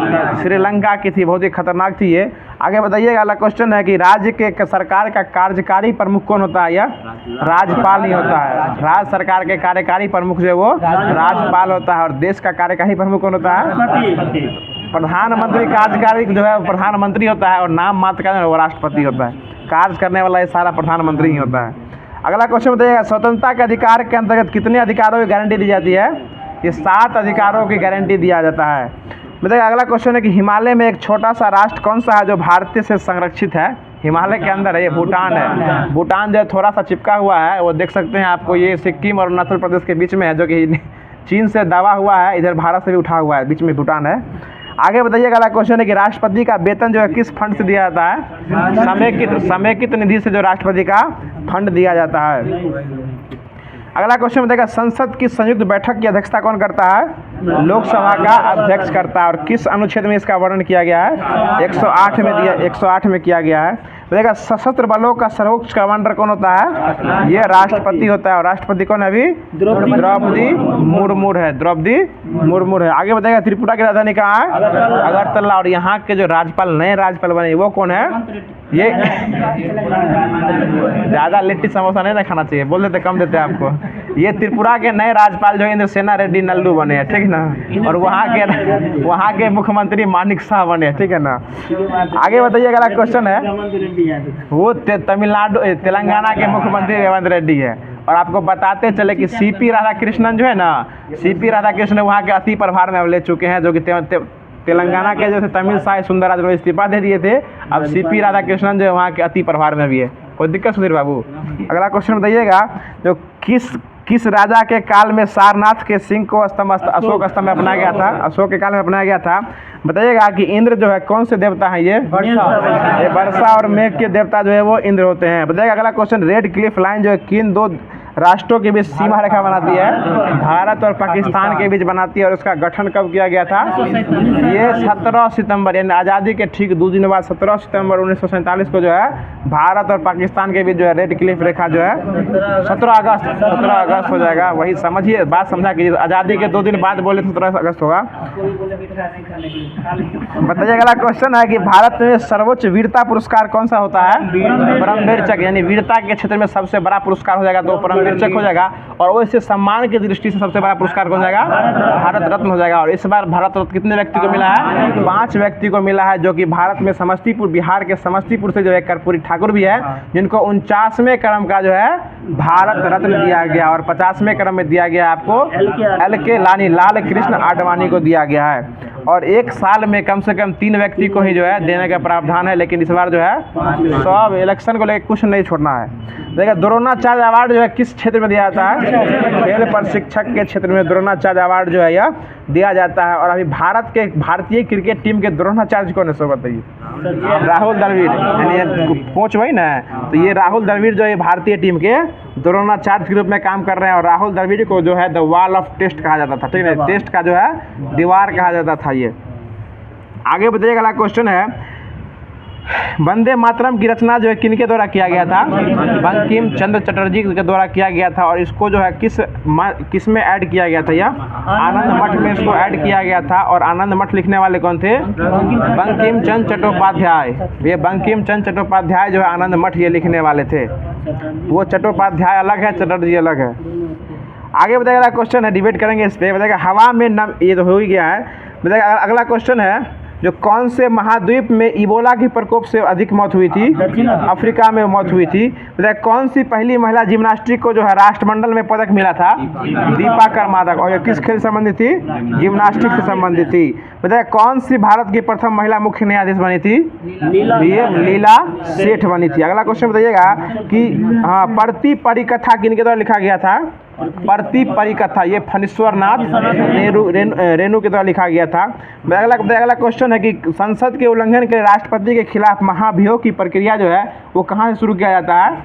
श्रीलंका की थी। बहुत ही खतरनाक थी ये। आगे बताइएगा अगला क्वेश्चन है कि राज्य के सरकार का कार्यकारी प्रमुख कौन होता है? यह राज्यपाल नहीं होता है। राज्य सरकार के कार्यकारी प्रमुख जो है वो राज्यपाल होता है। और देश का कार्यकारी प्रमुख कौन होता है? प्रधानमंत्री। कार्यकारी जो है प्रधानमंत्री होता है, और नाम मात्र का वो राष्ट्रपति होता है। कार्य करने वाला ये सारा प्रधानमंत्री ही होता है। अगला क्वेश्चन बताइएगा स्वतंत्रता के अधिकार के अंतर्गत कितने अधिकारों की गारंटी दी जाती है? ये 7 अधिकारों की गारंटी दिया जाता है। बताइएगा अगला क्वेश्चन है कि हिमालय में एक छोटा सा राष्ट्र कौन सा है जो भारत से संरक्षित है? हिमालय के अंदर है, ये भूटान है। भूटान जो है थोड़ा सा चिपका हुआ है, वो देख सकते हैं आपको। ये सिक्किम और अरुणाचल प्रदेश के बीच में है, जो कि चीन से दबा हुआ है, इधर भारत से भी उठा हुआ है, बीच में भूटान है। आगे बताइएगा अगला क्वेश्चन है कि राष्ट्रपति का वेतन जो है किस फंड से दिया जाता है? समेकित निधि से जो राष्ट्रपति का फंड दिया जाता है। अगला क्वेश्चन बताइएगा संसद की संयुक्त बैठक की अध्यक्षता कौन करता है? लोकसभा का अध्यक्ष करता है। और किस अनुच्छेद में इसका वर्णन किया गया है? 108 में किया गया है। बताइएगा सशस्त्र बलों का सर्वोच्च कमांडर कौन होता है? ये राष्ट्रपति होता है। और राष्ट्रपति कौन है अभी? द्रौपदी मुर्मू है। द्रौपदी मुर्मू है। आगे बताइएगा त्रिपुरा की राजधानी कहाँ है? अगरतला। और यहाँ के जो राज्यपाल नए राज्यपाल बने वो कौन है? ये ज़्यादा लिट्टी समोसा नहीं ना खाना चाहिए, बोल देते कम देते आपको। ये त्रिपुरा के नए राज्यपाल जो इंद्र सेना रेड्डी नल्लू बने हैं, ठीक ना। और वहाँ के मुख्यमंत्री मानिक शाह बने हैं, ठीक है ना। आगे बताइएगा अगला क्वेश्चन है वो तेलंगाना के मुख्यमंत्री रेवंत रेड्डी है। और आपको बताते चले कि CP राधाकृष्णन जो है ना, CP राधाकृष्णन वहाँ के अति प्रभार में अब ले चुके हैं, जो कि तेलंगाना के जो थे तमिल साय सुंदरराज ने इस्तीफा दे दिए थे। अब CP राधाकृष्णन जो है वहाँ के अति प्रभार में भी है। कोई दिक्कत सुधीर बाबू? अगला क्वेश्चन बताइएगा जो किस राजा के काल में सारनाथ के सिंह को अशोक स्तंभ में अपनाया गया था? अशोक के काल में अपनाया गया था। बताइएगा कि इंद्र जो है कौन से देवता हैं? ये वर्षा और मेघ के देवता जो है वो इंद्र होते हैं। बताइएगा अगला क्वेश्चन रेड क्लिफ लाइन जो है किन 2 राष्ट्रों के बीच सीमा रेखा बनाती है? भारत और पाकिस्तान के बीच बनाती है। और उसका गठन कब किया गया था? ये 17 सितंबर, यानी आज़ादी के ठीक 2 दिन बाद 17 सितंबर 1947 को जो है भारत और पाकिस्तान के बीच जो है रेड क्लिफ रेखा जो है 17 अगस्त हो जाएगा। वही समझिए, बात समझा कीजिए। आज़ादी के 2 दिन बाद बोले 17 अगस्त होगा। बताइए, अगला क्वेश्चन है कि भारत में सर्वोच्च वीरता पुरस्कार कौन सा होता है? परमवीर चक्र, यानी वीरता के क्षेत्र में सबसे बड़ा पुरस्कार हो जाएगा तो परमवीर चक्र हो जाएगा। और वैसे सम्मान की दृष्टि से सबसे बड़ा पुरस्कार कौन हो जाएगा? भारत रत्न हो जाएगा। और इस बार भारत रत्न कितने व्यक्ति को मिला है? 5 व्यक्ति को मिला है, जो कि भारत में समस्तीपुर, बिहार के समस्तीपुर से जो है कर्पूरी ठाकुर भी है, जिनको 49वें क्रम का जो है भारत रत्न दिया गया। और 50वें क्रम में दिया गया आपको LK लानी, लाल कृष्ण आडवाणी को दिया गया है। और एक साल में कम से कम 3 व्यक्ति को ही जो है देने का प्रावधान है, लेकिन इस बार जो है सब इलेक्शन को लेकर कुछ नहीं छोड़ना है। देखिए, द्रोणाचार्य अवार्ड जो है किस क्षेत्र में दिया जाता है? खेल प्रशिक्षक के क्षेत्र में द्रोणाचार्य अवार्ड जो है यह दिया जाता है। और अभी भारतीय क्रिकेट टीम के द्रोणाचार्य कौन है, सो बताइए? राहुल द्रविड़, यानी कोच वही ना। तो ये राहुल द्रविड़ जो है भारतीय टीम के द्रोणाचार्य के रूप में काम कर रहे हैं। और राहुल द्रविड़ को जो है द वॉल ऑफ टेस्ट कहा जाता था, ठीक है? टेस्ट का जो है दीवार कहा जाता था। ये आगे बताइए, अगला क्वेश्चन है, वंदे मातरम की रचना जो है किनके द्वारा किया गया था? बंकिम चंद्र चटर्जी के द्वारा किया गया था। और इसको जो है किस में ऐड किया गया था? यह आनंद मठ में इसको ऐड किया गया था। और आनंद मठ लिखने वाले कौन थे? बंकिम चंद्र चट्टोपाध्याय। ये बंकिम चंद्र चट्टोपाध्याय जो है आनंद मठ ये लिखने वाले थे। वो चट्टोपाध्याय अलग है, चटर्जी अलग है। आगे बताइए, अगला क्वेश्चन है, डिबेट करेंगे इस पर। बताइएगा, हवा में नम, ये तो हो ही गया है। बताइएगा, अगला क्वेश्चन है, जो कौन से महाद्वीप में इबोला की प्रकोप से अधिक मौत हुई थी? अफ्रीका में मौत हुई थी। बताइए, कौन सी पहली महिला जिम्नास्टिक को जो है राष्ट्रमंडल में पदक मिला था? दीपा कर्मादा। और ये किस खेल से संबंधित थी? जिम्नास्टिक से संबंधित थी। बताइए, कौन सी भारत की प्रथम महिला मुख्य न्यायाधीश बनी थी? लीला सेठ बनी थी। अगला क्वेश्चन बताइएगा कि हाँ, प्रति परिकथा किनके द्वारा लिखा गया था? प्रति परिकथा ये फणीश्वर नाथ रेणु के द्वारा लिखा गया था। अगला क्वेश्चन है कि संसद के उल्लंघन के राष्ट्रपति के खिलाफ महाभियोग की प्रक्रिया जो है वो कहाँ से शुरू किया जाता है?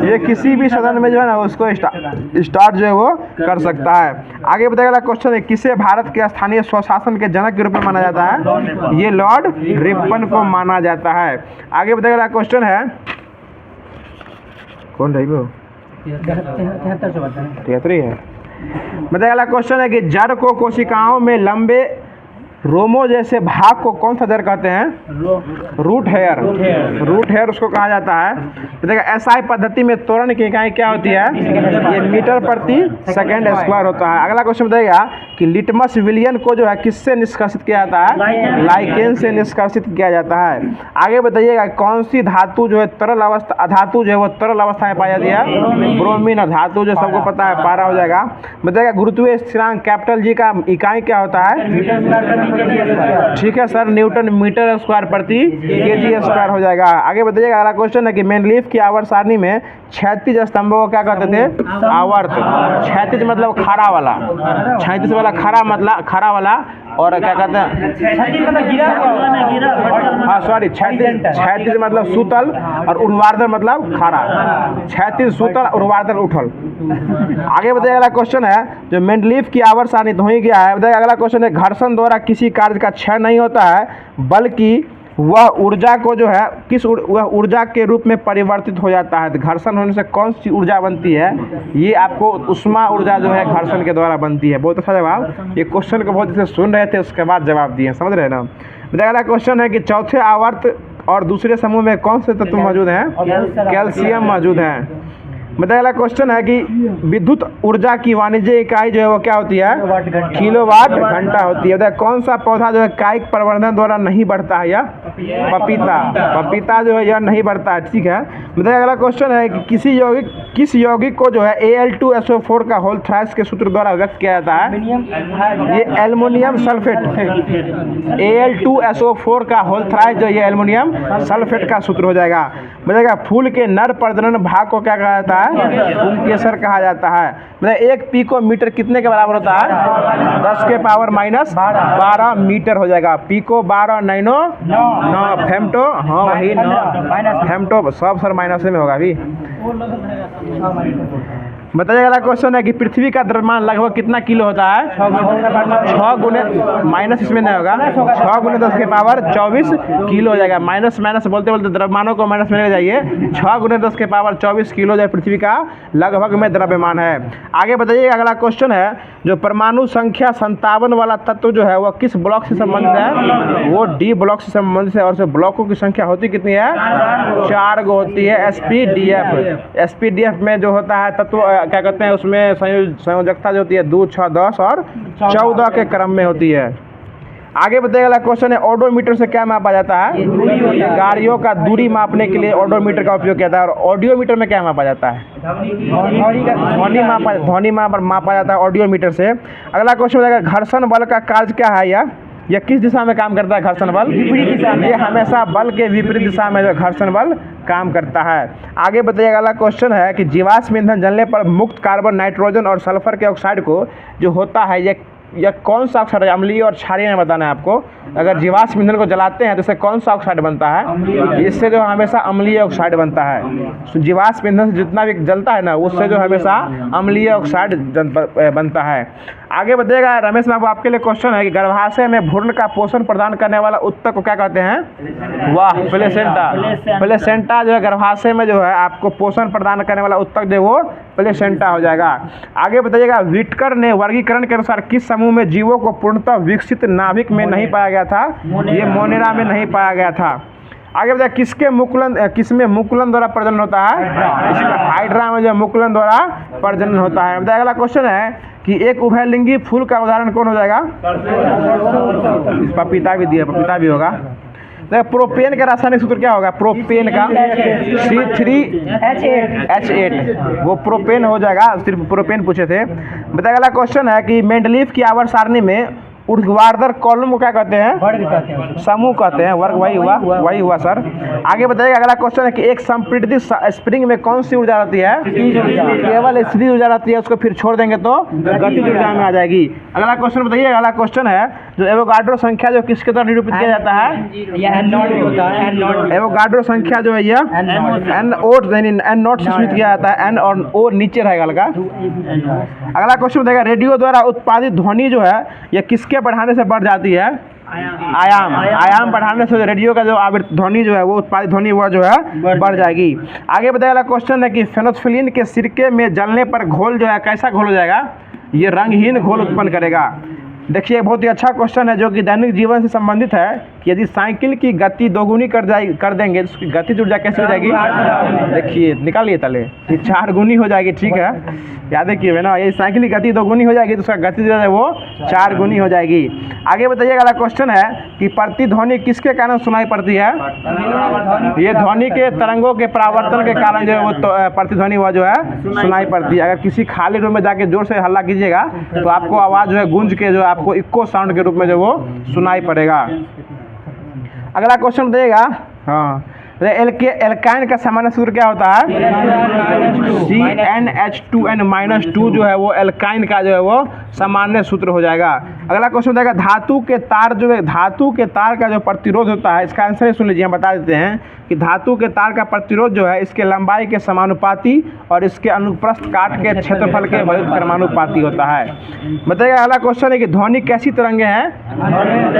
ये किसी भी सदन में जो है ना उसको स्टार्ट जो है वो कर सकता है। आगे बताइए, अगला क्वेश्चन है, किसे भारत के स्थानीय स्वशासन के जनक के रूप में माना जाता है? ये लॉर्ड रिपन को माना जाता है। आगे बताइए, अगला क्वेश्चन है, कौन रही वो? 73 है। बताइए, अगला क्वेश्चन है कि जड़ को कोशिकाओं में लंबे रोमो जैसे भाग को कौन सा जड़ कहते हैं? Root hair. रूट हेयर उसको कहा जाता है। देखिए, एसआई पद्धति में त्वरण की इकाई क्या होती है? ये मीटर प्रति सेकंड स्क्वायर होता है। अगला क्वेश्चन बताइएगा कि लिटमस विलियन को जो है किससे निष्कर्षित किया जाता है? लाइकेन से निष्कर्षित किया जाता है। आगे बताइएगा, कौन सी धातु जो है तरल अवस्था, धातु जो है वो तरल अवस्था में पाई जाती है? ब्रोमीन। और धातु जो सबको पता है पारा हो जाएगा। बताइएगा, गुरुत्वीय स्थिरांक कैपिटल जी का इकाई क्या होता है? ठीक है सर, न्यूटन मीटर स्क्वायर प्रति केजी स्क्वायर हो जाएगा। आगे बताइएगा, अगला क्वेश्चन है कि मेंडलीफ की आवर्त सारणी में क्षैतिज स्तंभों को क्या कहते थे? आवर्त। क्षैतिज मतलब खड़ा वाला, 36 वाला खड़ा मतलब खड़ा वाला, और क्या कहते हैं? हाँ सॉरी, क्षैतिज मतलब सूतल और ऊर्ध्वाधर मतलब खड़ा। क्षैतिज सूतल, ऊर्ध्वाधर उठल। आगे बताइए, अगला क्वेश्चन है, जो मेंडलीफ की आवर्त सारणी तो ही गया है। बताइए, अगला क्वेश्चन है, घर्षण द्वारा किसी कार्य का क्षय नहीं होता है, बल्कि वह ऊर्जा को जो है वह ऊर्जा के रूप में परिवर्तित हो जाता है। घर्षण होने से कौन सी ऊर्जा बनती है? ये आपको उष्मा ऊर्जा जो है घर्षण के द्वारा बनती है। बहुत अच्छा जवाब। ये क्वेश्चन को बहुत अच्छे सुन रहे थे, उसके बाद जवाब दिए, समझ रहे हैं ना? अगला क्वेश्चन है कि चौथे आवर्त और दूसरे समूह में कौन से तत्व मौजूद हैं? कैल्शियम मौजूद हैं। बताइए, अगला क्वेश्चन है कि विद्युत ऊर्जा की वाणिज्यिक इकाई जो है वो क्या होती है? किलोवाट घंटा होती है। बताइए, कौन सा पौधा जो है कायिक प्रवर्धन द्वारा नहीं बढ़ता है? या पपीता। पपीता जो है यह नहीं बढ़ता है, ठीक है। बताइए, अगला क्वेश्चन है कि किस यौगिक को जो है Al2SO4 का होल थ्राइस के सूत्र द्वारा व्यक्त किया जाता है? ये एल्युमिनियम सल्फेट। Al2SO4 का होल थ्राइस जो ये एल्युमिनियम सल्फेट का सूत्र हो जाएगा। बताइएगा, फूल के नर प्रजनन भाग को क्या कहा जाता है? पुंकेसर कहा जाता है। मतलब 1 पिकोमीटर कितने के बराबर होता है? 10 के पावर माइनस 12 मीटर हो जाएगा। पिको 12 नैनो 9 फेमटो, हाँ वही 9 फेमटो, सब सर माइनस में होगा अभी। बताइए अगला क्वेश्चन है कि पृथ्वी का द्रव्यमान लगभग कितना किलो होता है? 6 गुने माइनस इसमें नहीं होगा, 6 गुने 10 के पावर 24 किलो हो जाएगा। माइनस माइनस बोलते बोलते द्रव्यमानों को माइनस में ले जाइए। 6 गुने 10 के पावर 24 किलो जो पृथ्वी का लगभग में द्रव्यमान है। आगे बताइए अगला क्वेश्चन है जो परमाणु संख्या 57 वाला तत्व जो है वह किस ब्लॉक से संबंधित है? वो डी ब्लॉक से संबंधित है। और से ब्लॉकों की संख्या होती कितनी है? 4 गो होती है। एसपीडीएफ में जो होता है तत्व क्या कहते हैं उसमें संयोजकता जो होती है 2, 6, 10 और 14 के क्रम में होती है। आगे बताइए अगला क्वेश्चन है ओडोमीटर से क्या मापा जाता है? गाड़ियों का दूरी मापने के लिए ओडोमीटर का उपयोग किया जाता है। और ऑडियोमीटर में क्या मापा जाता है? ध्वनि मापा जाता है ऑडियोमीटर से। अगला क्वेश्चन बताइए घर्षण बल का कार्य क्या है? यह किस दिशा में काम करता है? घर्षण बल ये हमेशा बल के विपरीत दिशा में जो घर्षण बल काम करता है। आगे बताइए अगला क्वेश्चन है कि जीवाश्म ईंधन जलने पर मुक्त कार्बन, नाइट्रोजन और सल्फर के ऑक्साइड को जो होता है यह कौन सा ऑक्साइड है? अम्लीय और क्षारीय में बताना है आपको। अगर जीवाश्म ईंधन को जलाते हैं तो इससे कौन सा ऑक्साइड बनता है? इससे जो हमेशा अम्लीय ऑक्साइड बनता है। तो जीवाश्म ईंधन से जितना भी जलता है ना उससे जो हमेशा अम्लीय ऑक्साइड बनता है। आगे बताइएगा रमेश बाबू आपके लिए क्वेश्चन है कि गर्भाशय में भ्रूण का पोषण प्रदान करने वाला उत्तक को क्या कहते हैं? वाह, प्लेसेंटा। प्लेसेंटा जो है गर्भाशय में जो है आपको पोषण प्रदान करने वाला उत्तक जो वो प्लेसेंटा हो जाएगा। आगे बताइएगा विटकर ने वर्गीकरण के अनुसार किस समूह में जीवों को पूर्णतः विकसित नाभिक में नहीं पाया गया था? ये मोनेरा में नहीं पाया गया था। आगे बताइए किसमें मुकुलन द्वारा प्रजनन होता है? इसमें हाइड्रा में जो मुकुलन द्वारा प्रजनन होता है। बताइए अगला क्वेश्चन है कि एक उभयलिंगी फूल का उदाहरण कौन हो जाएगा? पपीता भी दिया, पपीता भी होगा। प्रोपेन का रासायनिक सूत्र क्या होगा? प्रोपेन का C3H8 वो प्रोपेन हो जाएगा। सिर्फ प्रोपेन पूछे थे। बताइए अगला क्वेश्चन है कि मेंडलीफ की आवर्त सारणी में ऊर्ध्वाधर कॉलम को क्या कहते हैं? समूह कहते हैं। वर्ग वही हुआ सर। आगे बताइए अगला क्वेश्चन है कि एक संपीड़ित स्प्रिंग में कौन सी ऊर्जा रहती है? केवल स्थिर ऊर्जा रहती है, उसको फिर छोड़ देंगे तो गतिज ऊर्जा में आ जाएगी। अगला क्वेश्चन बताइए अगला क्वेश्चन है जो एवोगाड्रो संख्या जो किसके द्वारा निरूपित किया जाता है? एवोगाड्रो संख्या जो है यह एन नॉट से सूचित किया जाता है। एन और ओ नीचे रहेगा लगा। अगला क्वेश्चन बताइएगा रेडियो द्वारा उत्पादित ध्वनि जो है यह किसके बढ़ाने से बढ़ जाती है? आयाम बढ़ाने से रेडियो का जो ध्वनि जो है वो उत्पादित ध्वनि वह जो है बढ़ जाएगी। आगे बताइए अगला क्वेश्चन है कि फेनोल्फिलीन के सिरके में जलने पर घोल जो है कैसा घोल हो जाएगा? ये रंगहीन घोल उत्पन्न करेगा। देखिए बहुत ही अच्छा क्वेश्चन है जो कि दैनिक जीवन से संबंधित है कि यदि साइकिल की गति दोगुनी कर देंगे तो उसकी गतिज ऊर्जा कैसी हो जाएगी? देखिए निकालिए तले, ये 4 गुनी हो जाएगी। ठीक है, याद रखिए ना, ये साइकिल की गति दोगुनी हो जाएगी तो उसका गतिज ऊर्जा वो 4 गुनी हो जाएगी। आगे बताइए अगला क्वेश्चन है कि प्रतिध्वनि किसके कारण सुनाई पड़ती है? ये ध्वनि के तरंगों के परावर्तन के कारण जो है वो प्रतिध्वनि वह जो है सुनाई पड़ती है। अगर किसी खाली रूम में जाके जोर से हल्ला कीजिएगा तो आपको आवाज़ जो है गूंज के जो आपको इको साउंड के रूप में जो वो सुनाई पड़ेगा। अगला क्वेश्चन बताइएगा, हाँ एल्काइन का सामान्य सूत्र क्या होता है? CnH2n-2 जो है वो एल्काइन का जो है वो सामान्य सूत्र हो जाएगा। अगला क्वेश्चन बताएगा धातु के तार का जो प्रतिरोध होता है इसका आंसर सुन लीजिए। हम बता देते हैं कि धातु के तार का प्रतिरोध जो है इसके लंबाई के समानुपाती और इसके अनुप्रस्थ काट के क्षेत्रफल के क्रमानुपाती होता है। बताइएगा अगला क्वेश्चन है कि ध्वनि कैसी तरंगें हैं?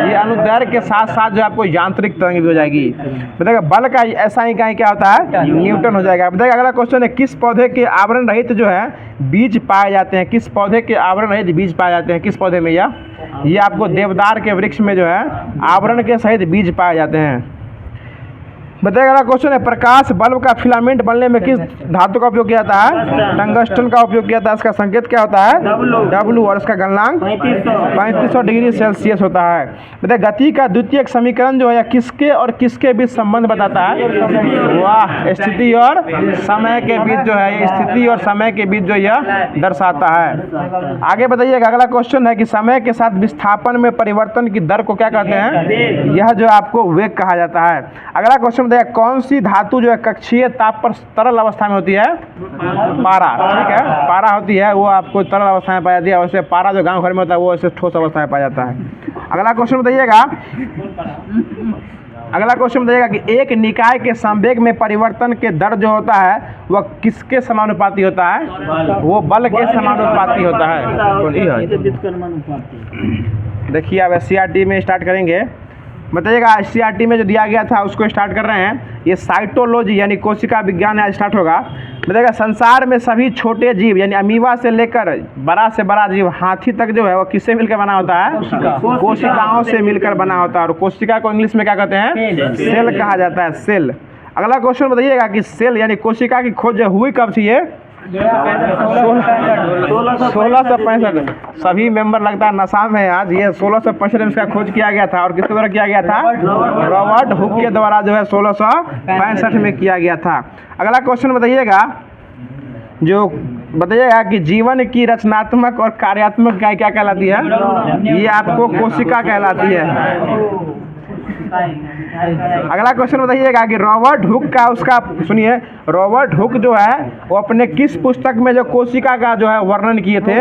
ये अनुदैर्घ्य के साथ साथ जो आपको यांत्रिक तरंग भी हो जाएगी। बताइएगा बल का ऐसा इकाई क्या होता है? न्यूटन हो जाएगा। बताइएगा अगला क्वेश्चन है किस पौधे के आवरण रहित जो है बीज पाए जाते हैं? किस पौधे के आवरण रहित बीज पाए जाते हैं? किस पौधे में? ये आपको देवदार के वृक्ष में जो है आवरण के सहित बीज पाए जाते हैं। बताइएगा अगला क्वेश्चन है प्रकाश बल्ब का फिलामेंट बनने में किस धातु का उपयोग किया जाता है? टंगस्टन का उपयोग किया जाता है। इसका संकेत क्या होता है? W और इसका गलनांक 3500 डिग्री सेल्सियस होता है। बताइए गति का द्वितीय समीकरण जो है किसके और किसके बीच संबंध बताता है? वाह, स्थिति और समय के बीच जो है, स्थिति और समय के बीच जो यह दर्शाता है। आगे बताइएगा अगला क्वेश्चन है कि समय के साथ विस्थापन में परिवर्तन की दर को क्या कहते हैं? यह जो आपको वेग कहा जाता है। अगला क्वेश्चन कौन सी धातु जो है कक्षीय ताप पर तरल अवस्था में होती है? पारा। ठीक है, पारा होती है वो आपको तरल अवस्था में पाया जाती है। वैसे पारा जो गांव घर में होता है वो ऐसे ठोस अवस्था में पाया जाता है। अगला क्वेश्चन बताइएगा अगला क्वेश्चन बताइएगा कि एक निकाय के संवेग में परिवर्तन के दर जो होता है वह किसके समानुपाती होता है? वो बल के समानुपाती होता है। देखिए अब SCRT में स्टार्ट करेंगे। बताइएगा SCRT में जो दिया गया था उसको स्टार्ट कर रहे हैं। ये साइटोलॉजी यानी कोशिका विज्ञान आज स्टार्ट होगा। बताइएगा संसार में सभी छोटे जीव यानी अमीबा से लेकर बड़ा से बड़ा जीव हाथी तक जो है वो किससे मिलकर बना होता है? कोशिकाओं से मिलकर बना होता है। और कोशिका को इंग्लिश में क्या कहते हैं? सेल कहा जाता है, सेल। अगला क्वेश्चन बताइएगा कि सेल यानी कोशिका की खोज हुई कब थी? ये 1665। सभी मेंबर लगता है नशा में आज। ये 1665 में इसका खोज किया गया था। और किसके द्वारा किया गया था? रॉबर्ट हुक के द्वारा जो है 1665 में किया गया था। अगला क्वेश्चन बताइएगा कि जीवन की रचनात्मक और कार्यात्मक इकाई क्या कहलाती है? ये आपको कोशिका कहलाती है। अगला क्वेश्चन बताइएगा कि रॉबर्ट हुक का सुनिए, रॉबर्ट हुक जो है वो अपने किस पुस्तक में जो कोशिका का जो है वर्णन किए थे?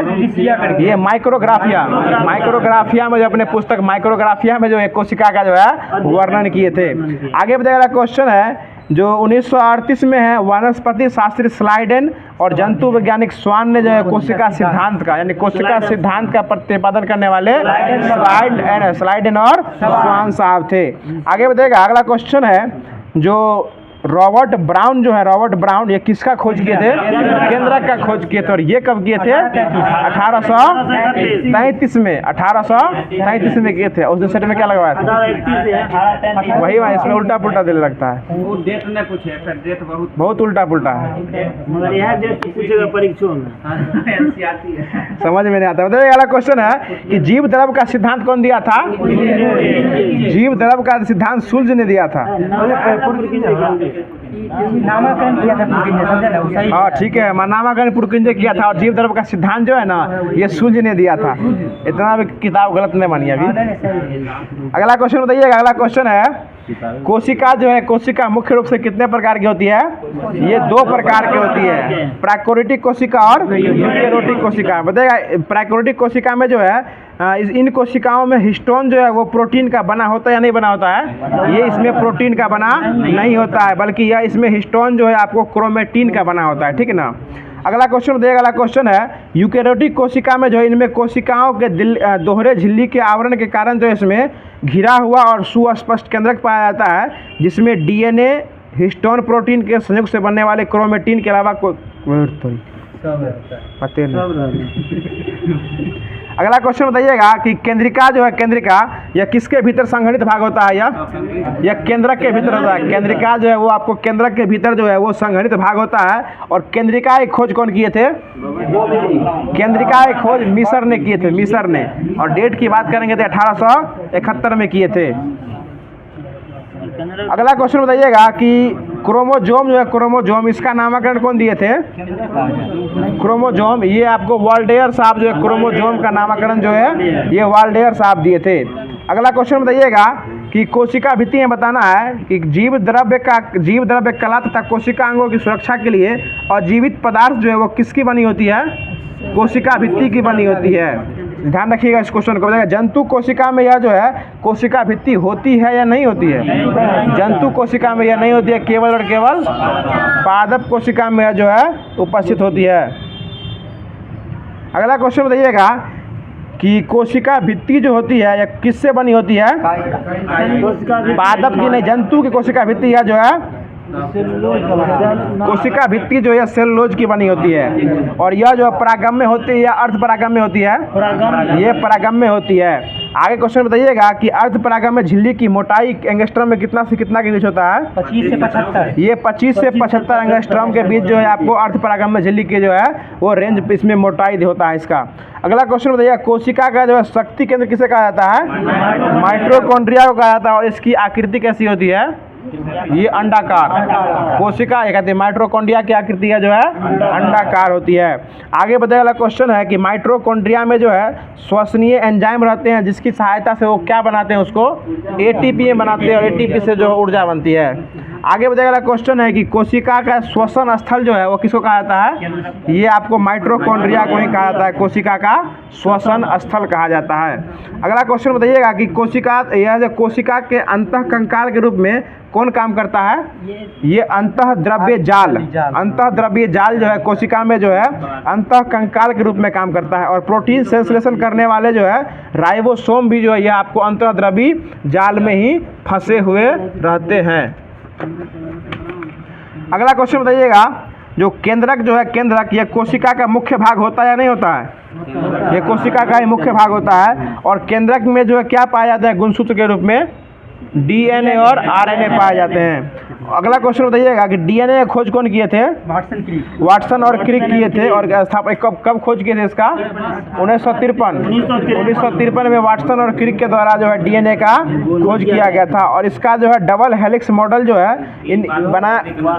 ये माइक्रोग्राफिया में जो अपने पुस्तक माइक्रोग्राफिया में जो है कोशिका का जो है वर्णन किए थे। आगे बताइएगा क्वेश्चन है जो 1938 में है, वनस्पति शास्त्री स्लाइडेन और जंतु वैज्ञानिक स्वान ने जो है कोशिका सिद्धांत का यानी कोशिका सिद्धांत का प्रतिपादन करने वाले स्लाइडेन और स्वान साहब थे। आगे बताइएगा अगला क्वेश्चन है जो रॉबर्ट ब्राउन जो है, रॉबर्ट ब्राउन ये किसका खोज किए थे? केंद्रक का खोज किए थे। और ये कब किए थे? 1833 में। 1833 में किए थे। उस सेट में क्या लगवाया था? वही इसमें उल्टा पुल्टा दिल लगता है।
वो डेट ने पूछे, डेट
बहुत उल्टा पुल्टा है,
मगर यह डेट पूछेगा परीक्षा में।
समझ में नहीं आता। बताइए अगला क्वेश्चन है कि जीव द्रव का सिद्धांत कौन दिया था? जीव द्रव का सिद्धांत सुल्ज ने दिया था।
नामाकरण किया था पुरकिंजे, समझा ना?
हाँ ठीक है, नामाकरण पुरकिंजे किया था। और जीव द्रव का सिद्धांत जो है ना ये सुल्ज ने दिया था। इतना भी किताब गलत नहीं मानिए अभी। अगला क्वेश्चन बताइएगा। अगला क्वेश्चन है कोशिका जो है, कोशिका मुख्य रूप से कितने प्रकार की होती है? ये 2 प्रकार की होती है, प्राकृतिक कोशिका और यूकेरियोटिक कोशिका। बताइएगा प्राकृतिक कोशिका में जो है इन कोशिकाओं में हिस्टोन जो है वो प्रोटीन का बना होता है या नहीं बना होता है? ये इसमें प्रोटीन का बना नहीं होता है, बल्कि यह इसमें हिस्टोन जो है आपको क्रोमेटिन का बना होता है। ठीक है ना? अगला क्वेश्चन देखिएगा। अगला क्वेश्चन है यूकेरियोटिक कोशिका में जो है इनमें कोशिकाओं के दोहरे झिल्ली के आवरण के कारण जो है इसमें घिरा हुआ और सुस्पष्ट केंद्रक पाया जाता है, जिसमें DNA हिस्टोन प्रोटीन के संयुक्त से बनने वाले क्रोमेटिन के अलावा पते नहीं। अगला क्वेश्चन बताइएगा कि केंद्रिका जो है, केंद्रिका यह किसके भीतर संघनित भाग होता है? यह केंद्रक के भीतर होता है। केंद्रिका जो है वो आपको केंद्रक के भीतर जो है वो संघनित भाग होता है। और केंद्रिका की खोज कौन किए थे? केंद्रिका की खोज मिस्र ने किए थे, मिस्र ने। और डेट की बात करेंगे तो 1871 में किए थे। अगला क्वेश्चन बताइएगा कि क्रोमोजोम जो है, क्रोमोजोम इसका नामकरण कौन दिए थे? क्रोमोजोम ये आपको वाल्डेयर साहब जो है क्रोमोजोम का नामकरण जो है ये वाल्डेयर साहब दिए थे। अगला क्वेश्चन बताइएगा कि कोशिका भित्ति में बताना है कि जीव द्रव्य कला तथा कोशिका अंगों की सुरक्षा के लिए और जीवित पदार्थ जो है वो किसकी बनी होती है? कोशिका भित्ति की बनी होती है। ध्यान रखिएगा इस क्वेश्चन को। बताइएगा जंतु कोशिका में यह जो है कोशिका भित्ति होती है या नहीं होती है? जंतु कोशिका में यह नहीं होती है, केवल और केवल पादप कोशिका में यह जो है उपस्थित होती है। अगला क्वेश्चन बताइएगा कि कोशिका भित्ति जो होती है यह किससे बनी होती है? पादप की नहीं, जंतु की कोशिका भित्ति यह जो है कोशिका भित्ति जो है सेलुलोज की बनी होती है। और यह जो परागम्य होती है या अर्ध परागम्य होती है? ये परागम्य होती है। आगे क्वेश्चन बताइएगा कि अर्ध परागम्य झिल्ली की मोटाई एंगस्ट्रॉम में कितना से कितना के बीच होता है?
25 से 75।
ये 25 से 75 एंगस्ट्रॉम के बीच जो है आपको अर्ध परागम्य झिल्ली की जो है वो रेंज इसमें मोटाई होता है इसका। अगला क्वेश्चन बताइएगा कोशिका का जो है शक्ति केंद्र किसे कहा जाता है? माइटोकॉन्ड्रिया को कहा जाता है। और इसकी आकृति कैसी होती है? ये अंडाकार। कोशिका ये कहते हैं माइटोकॉन्ड्रिया की आकृति है जो है अंडाकार होती है। आगे बताया वाला क्वेश्चन है कि माइटोकॉन्ड्रिया में जो है श्वसनीय एंजाइम रहते हैं जिसकी सहायता से वो क्या बनाते हैं, उसको एटीपी बनाते हैं और एटीपी से जो ऊर्जा बनती है। आगे बताया वाला क्वेश्चन है कि कोशिका का श्वसन स्थल जो है वो किसको कहा जाता है, ये आपको माइटोकॉन्ड्रिया को ही कहा जाता है, कोशिका का श्वसन स्थल कहा जाता है। अगला क्वेश्चन बताइएगा कि कोशिका यह जो कोशिका के अंतःकंकाल के रूप में कौन काम करता है, ये अंतःद्रव्य जाल। अंतःद्रव्य जाल जो है कोशिका में जो है अंतःकंकाल के रूप में काम करता है और प्रोटीन संश्लेषण करने वाले जो है राइबोसोम भी जो है ये आपको अंतःद्रव्य जाल में ही फंसे हुए रहते हैं। अगला क्वेश्चन बताइएगा, जो केंद्रक जो है केंद्रक ये कोशिका का मुख्य भाग होता है या नहीं होता है, ये कोशिका का ही मुख्य भाग होता है। और केंद्रक में जो है क्या पाया जाता है गुणसूत्र के रूप में, डीएनए और आरएनए पाए जाते हैं। अगला क्वेश्चन बताइएगा कि डीएनए खोज कौन किए थे, वाटसन और क्रिक किए थे। और कब खोज किए थे इसका, 1953 में वाटसन और क्रिक के द्वारा जो है डीएनए का खोज किया गया था। और इसका जो है डबल हेलिक्स मॉडल जो है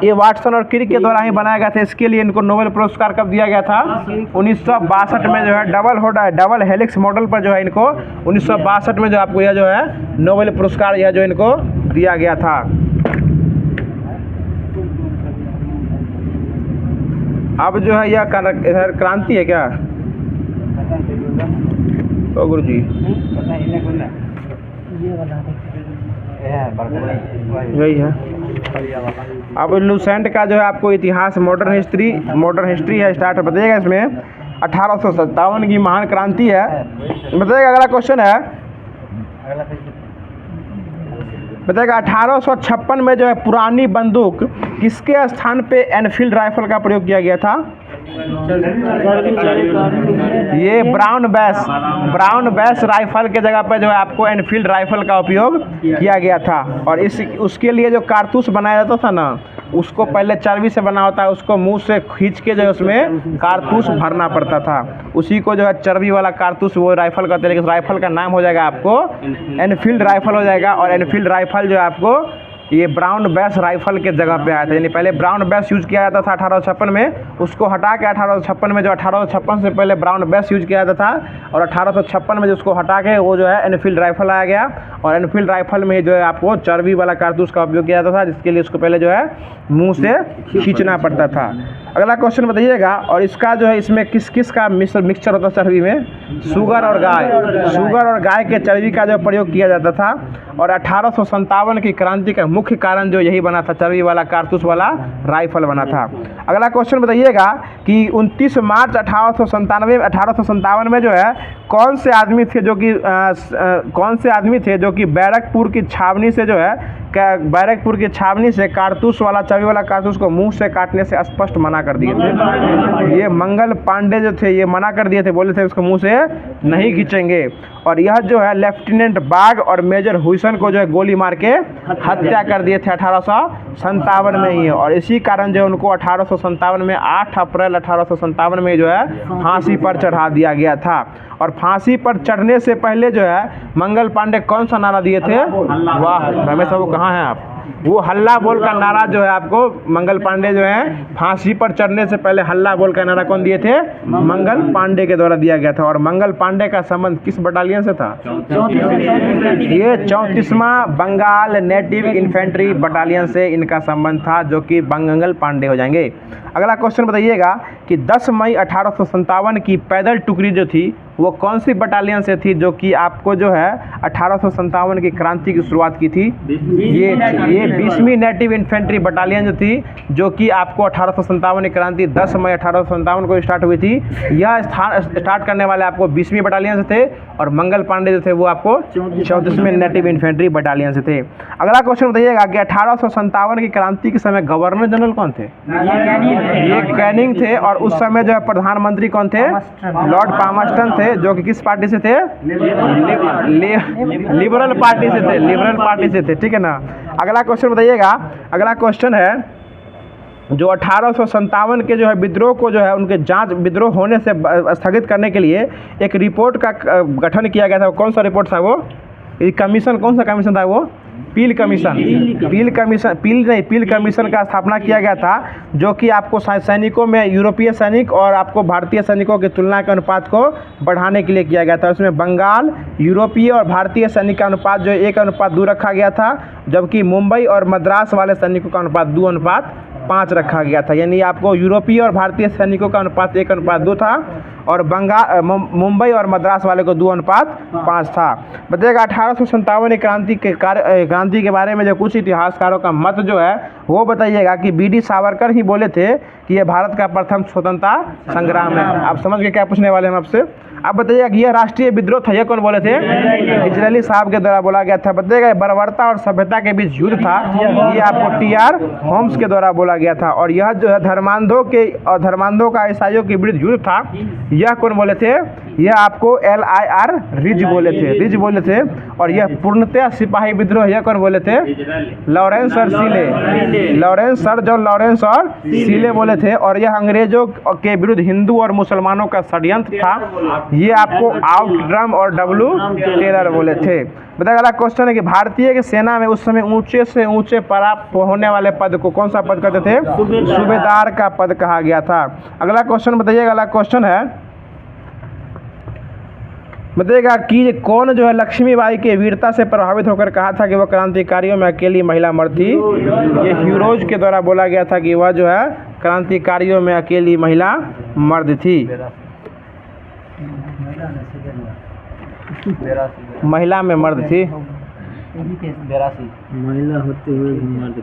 ये वाटसन और क्रिक के द्वारा ही बनाया गया था। इसके लिए इनको नोबेल पुरस्कार कब दिया गया था, 1962 में जो है डबल हेलिक्स मॉडल पर जो है इनको 1962 में जो आपको यह जो है नोबेल पुरस्कार यह जो इनको दिया गया था। अब जो है यह इधर क्रांति है क्या, तो गुरु जी यही है। अब लूसेंट का जो है आपको इतिहास मॉडर्न हिस्ट्री है स्टार्ट बताइएगा। इसमें 1857 की महान क्रांति है बताइएगा। अगला क्वेश्चन है बताएगा 1856 में जो है पुरानी बंदूक किसके स्थान पे एनफील्ड राइफल का प्रयोग किया गया था, ये ब्राउन बैस राइफल के जगह पे जो है आपको एनफील्ड राइफल का उपयोग किया गया था। और उसके लिए जो कारतूस बनाया जाता था ना, उसको पहले चर्बी से बना होता है, उसको मुंह से खींच के जो है उसमें कारतूस भरना पड़ता था, उसी को जो है चर्बी वाला कारतूस वो राइफल कहते हैं। लेकिन राइफल का नाम हो जाएगा आपको एनफील्ड राइफल हो जाएगा। और एनफील्ड राइफल जो है आपको ये ब्राउन बैस राइफल के जगह पे आया था। यानी पहले ब्राउन बैस यूज़ किया जाता था 1856 में, उसको हटा के 1856 में जो 1856 से पहले ब्राउन बैस यूज़ किया जाता था और 1856 में जो उसको हटा के वो जो है एनफील्ड राइफल आया गया। और एनफील्ड राइफल में ही जो है आपको चर्बी वाला कारतूस का उपयोग किया जाता था, जिसके लिए उसको पहले जो है मुंह से खींचना पड़ता था। अगला क्वेश्चन बताइएगा, और इसका जो है इसमें किस किस का मिक्सचर होता है चर्बी में, शुगर और गाय के चर्बी का जो प्रयोग किया जाता था। और 1857 की क्रांति का मुख्य कारण जो यही बना था, चर्बी वाला कारतूस वाला राइफल बना था। अगला क्वेश्चन बताइएगा कि 29 मार्च 1857 में जो है कौन से आदमी थे जो कि बैरकपुर की छावनी से जो है बैरकपुर की छावनी से कारतूस वाला चर्बी वाला कारतूस को मुंह से काटने से स्पष्ट मना कर दिए थे। ये मंगल पांडे जो थे ये मना कर दिए थे, बोले थे उसको मुंह से नहीं खींचेंगे। और यह जो है लेफ्टिनेंट बाग और मेजर हुइसन को जो है गोली मार के हत्या कर दिए थे 1857 में ही। और इसी कारण जो उनको 1857 में 8 अप्रैल 1857 में जो है फांसी पर चढ़ा दिया गया था। और फांसी पर चढ़ने से पहले जो है मंगल पांडे कौन सा नारा दिए थे, वाह रमेश बाबू कहाँ हैं आप, वो हल्ला बोल का नारा जो है आपको मंगल पांडे जो है फांसी पर चढ़ने से पहले हल्ला बोल का नारा कौन दिए थे, मंगल पांडे के द्वारा दिया गया था। और मंगल पांडे का संबंध किस बटालियन से था, ये 34वां बंगाल नेटिव इन्फेंट्री बटालियन से इनका संबंध था, जो कि मंगल पांडे हो जाएंगे। अगला क्वेश्चन बताइएगा कि 10 मई 1857 की पैदल टुकड़ी जो थी वो कौन सी बटालियन से थी, जो कि आपको जो है 1857 की क्रांति की शुरुआत की थी, ये 20वीं नेटिव इन्फेंट्री बटालियन जो थी, जो कि आपको 1857 की क्रांति 10 मई 1857 को स्टार्ट हुई थी। यह स्टार्ट करने वाले आपको 20वीं बटालियन से थे और मंगल पांडे जो थे वो आपको 34वीं नेटिव इन्फेंट्री बटालियन से थे। अगला क्वेश्चन बताइएगा कि 1857 की क्रांति के समय गवर्नर जनरल कौन थे, ये कैनिंग थे। और उस समय जो है प्रधानमंत्री कौन थे, लॉर्ड पामस्टन थे, जो कि किस पार्टी से थे, लिबरल पार्टी से थे, ठीक है ना। अगला क्वेश्चन बताइएगा, अगला क्वेश्चन है जो 1857 के जो है विद्रोह को जो है उनके जांच विद्रोह होने से स्थगित करने के लिए एक रिपोर्ट का गठन किया गया था। कौन सा रिपोर्ट था वो, कमीशन, कौन सा कमीशन था वो, पील कमीशन, पील कमीशन का स्थापना किया गया था, जो कि आपको सैनिकों में यूरोपीय सैनिक और आपको भारतीय सैनिकों की तुलना के अनुपात को बढ़ाने के लिए किया गया था। उसमें बंगाल, यूरोपीय और भारतीय सैनिक का अनुपात जो 1:2 रखा गया था, जबकि मुंबई और मद्रास वाले सैनिकों का अनुपात 2:5 रखा गया था। यानी आपको यूरोपीय और भारतीय सैनिकों का अनुपात 1:2 था और मुंबई और मद्रास वाले को 2:5 था। बताइएगा 1857 क्रांति के बारे में जो कुछ इतिहासकारों का मत जो है वो बताइएगा कि बी.डी. सावरकर ही बोले थे कि ये भारत का प्रथम स्वतंत्रता संग्राम है। आप समझ गए क्या पूछने वाले हैं आपसे। अब बताइएगा कि यह राष्ट्रीय विद्रोह था, यह कौन बोले थे? डिजरायली साहब के द्वारा बोला गया था। बताइएगा बर्बरता और सभ्यता के बीच युद्ध था, ये आपको टी.आर. होम्स के द्वारा बोला गया था। और यह जो है धर्मांधों का ईसाइयों के विरुद्ध युद्ध था, यह कौन बोले थे? यह आपको L.I.R. रिज बोले थे। और यह पूर्णतः सिपाही विद्रोह, यह कौन बोले थे? लॉरेंस और सीले बोले थे। और यह अंग्रेजों के विरुद्ध हिंदू और मुसलमानों का षड्यंत्र था, ये आपको आउटड्रम और W. टेलर बोले थे। बताइए अगला क्वेश्चन है कि भारतीय की सेना में उस समय ऊंचे से ऊंचे प्राप्त होने वाले पद को कौन सा पद कहते थे? सूबेदार का पद कहा गया था। अगला क्वेश्चन बताइएगा, अगला क्वेश्चन है बताइएगा कि कौन जो है लक्ष्मीबाई के वीरता से प्रभावित होकर कहा था कि वह क्रांतिकारियों में अकेली महिला मर्द थी? ये ह्यूरोज के द्वारा बोला गया था कि वह जो है क्रांतिकारियों में अकेली महिला मर्द थी। महिला में मर्द थी।
महिला होते हुए मर्द।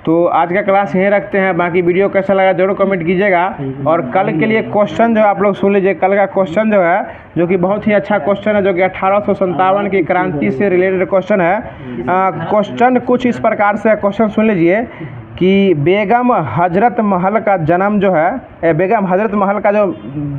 तो आज का क्लास यहीं रखते हैं। बाकी वीडियो कैसा लगा जरूर कमेंट कीजिएगा। और कल के लिए क्वेश्चन जो आप लोग सुन लीजिए, कल का क्वेश्चन जो है जो कि बहुत ही अच्छा क्वेश्चन है, जो कि 1857 की क्रांति से रिलेटेड क्वेश्चन है। क्वेश्चन कुछ इस प्रकार से क्वेश्चन सुन लीजिए कि बेगम हजरत महल का जन्म जो है, बेगम हजरत महल का जो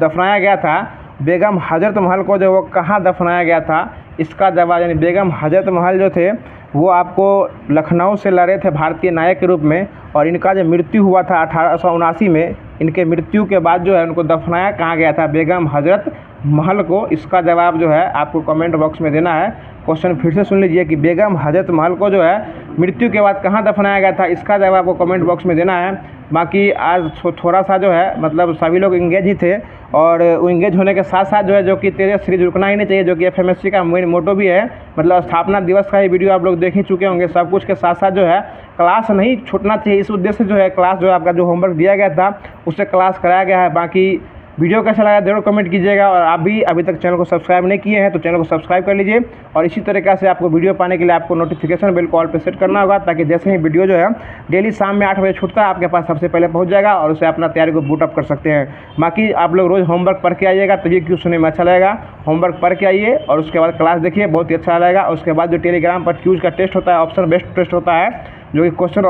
दफनाया गया था, बेगम हजरत महल को जो वो कहाँ दफनाया गया था, इसका जवाब यानी बेगम हजरत महल जो थे वो आपको लखनऊ से लड़े थे भारतीय नायक के रूप में। और इनका जो मृत्यु हुआ था 1879 में, इनके मृत्यु के बाद जो है उनको दफनाया कहाँ गया था? बेगम हजरत महल को। इसका जवाब जो है आपको कमेंट बॉक्स में देना है। क्वेश्चन फिर से सुन लीजिए कि बेगम हजरत महल को जो है मृत्यु के बाद कहाँ दफनाया गया था, इसका जवाब आपको कमेंट बॉक्स में देना है। बाकी आज थोड़ा सा जो है मतलब सभी लोग इंगेज ही थे, और इंगेज होने के साथ साथ जो है जो कि तेरे सीरीज रुकना ही नहीं चाहिए, जो कि FMSC का मेन मोटो भी है। मतलब स्थापना दिवस का ही वीडियो आप लोग देख ही चुके होंगे। सब कुछ के साथ साथ जो है क्लास नहीं छूटना चाहिए, इस उद्देश्य से जो है क्लास जो आपका जो होमवर्क दिया गया था उससे क्लास कराया गया है। बाकी वीडियो कैसा लगा जरूर कमेंट कीजिएगा। और आप भी अभी तक चैनल को सब्सक्राइब नहीं किए हैं तो चैनल को सब्सक्राइब कर लीजिए। और इसी तरीक़े से आपको वीडियो पाने के लिए आपको नोटिफिकेशन बेल कॉल पे सेट करना होगा, ताकि जैसे ही वीडियो जो है डेली शाम में 8 बजे छूटता है आपके पास सबसे पहले पहुंच जाएगा और उसे अपना तैयारी को बूट अप कर सकते हैं। बाकी आप लोग रोज़ होमवर्क पढ़ के आइएगा, तो ये क्यों सुनने में अच्छा लगेगा। होमवर्क पढ़ के आइए और उसके बाद क्लास देखिए, बहुत ही अच्छा लगेगा। उसके बाद जो टेलीग्राम पर क्यूज का टेस्ट होता है, ऑप्शन बेस्ड टेस्ट होता है, जो कि क्वेश्चन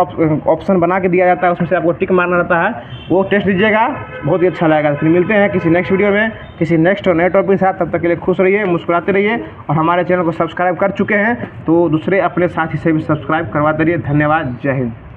ऑप्शन बना के दिया जाता है, उसमें से आपको टिक मारना रहता है, वो टेस्ट दीजिएगा, बहुत ही अच्छा लगेगा। फिर मिलते हैं किसी नेक्स्ट वीडियो में किसी नेक्स्ट और नए टॉपिक के साथ। तब तक के लिए खुश रहिए, मुस्कुराते रहिए। और हमारे चैनल को सब्सक्राइब कर चुके हैं तो दूसरे अपने साथी से भी सब्सक्राइब करवाते रहिए। धन्यवाद, जय हिंद।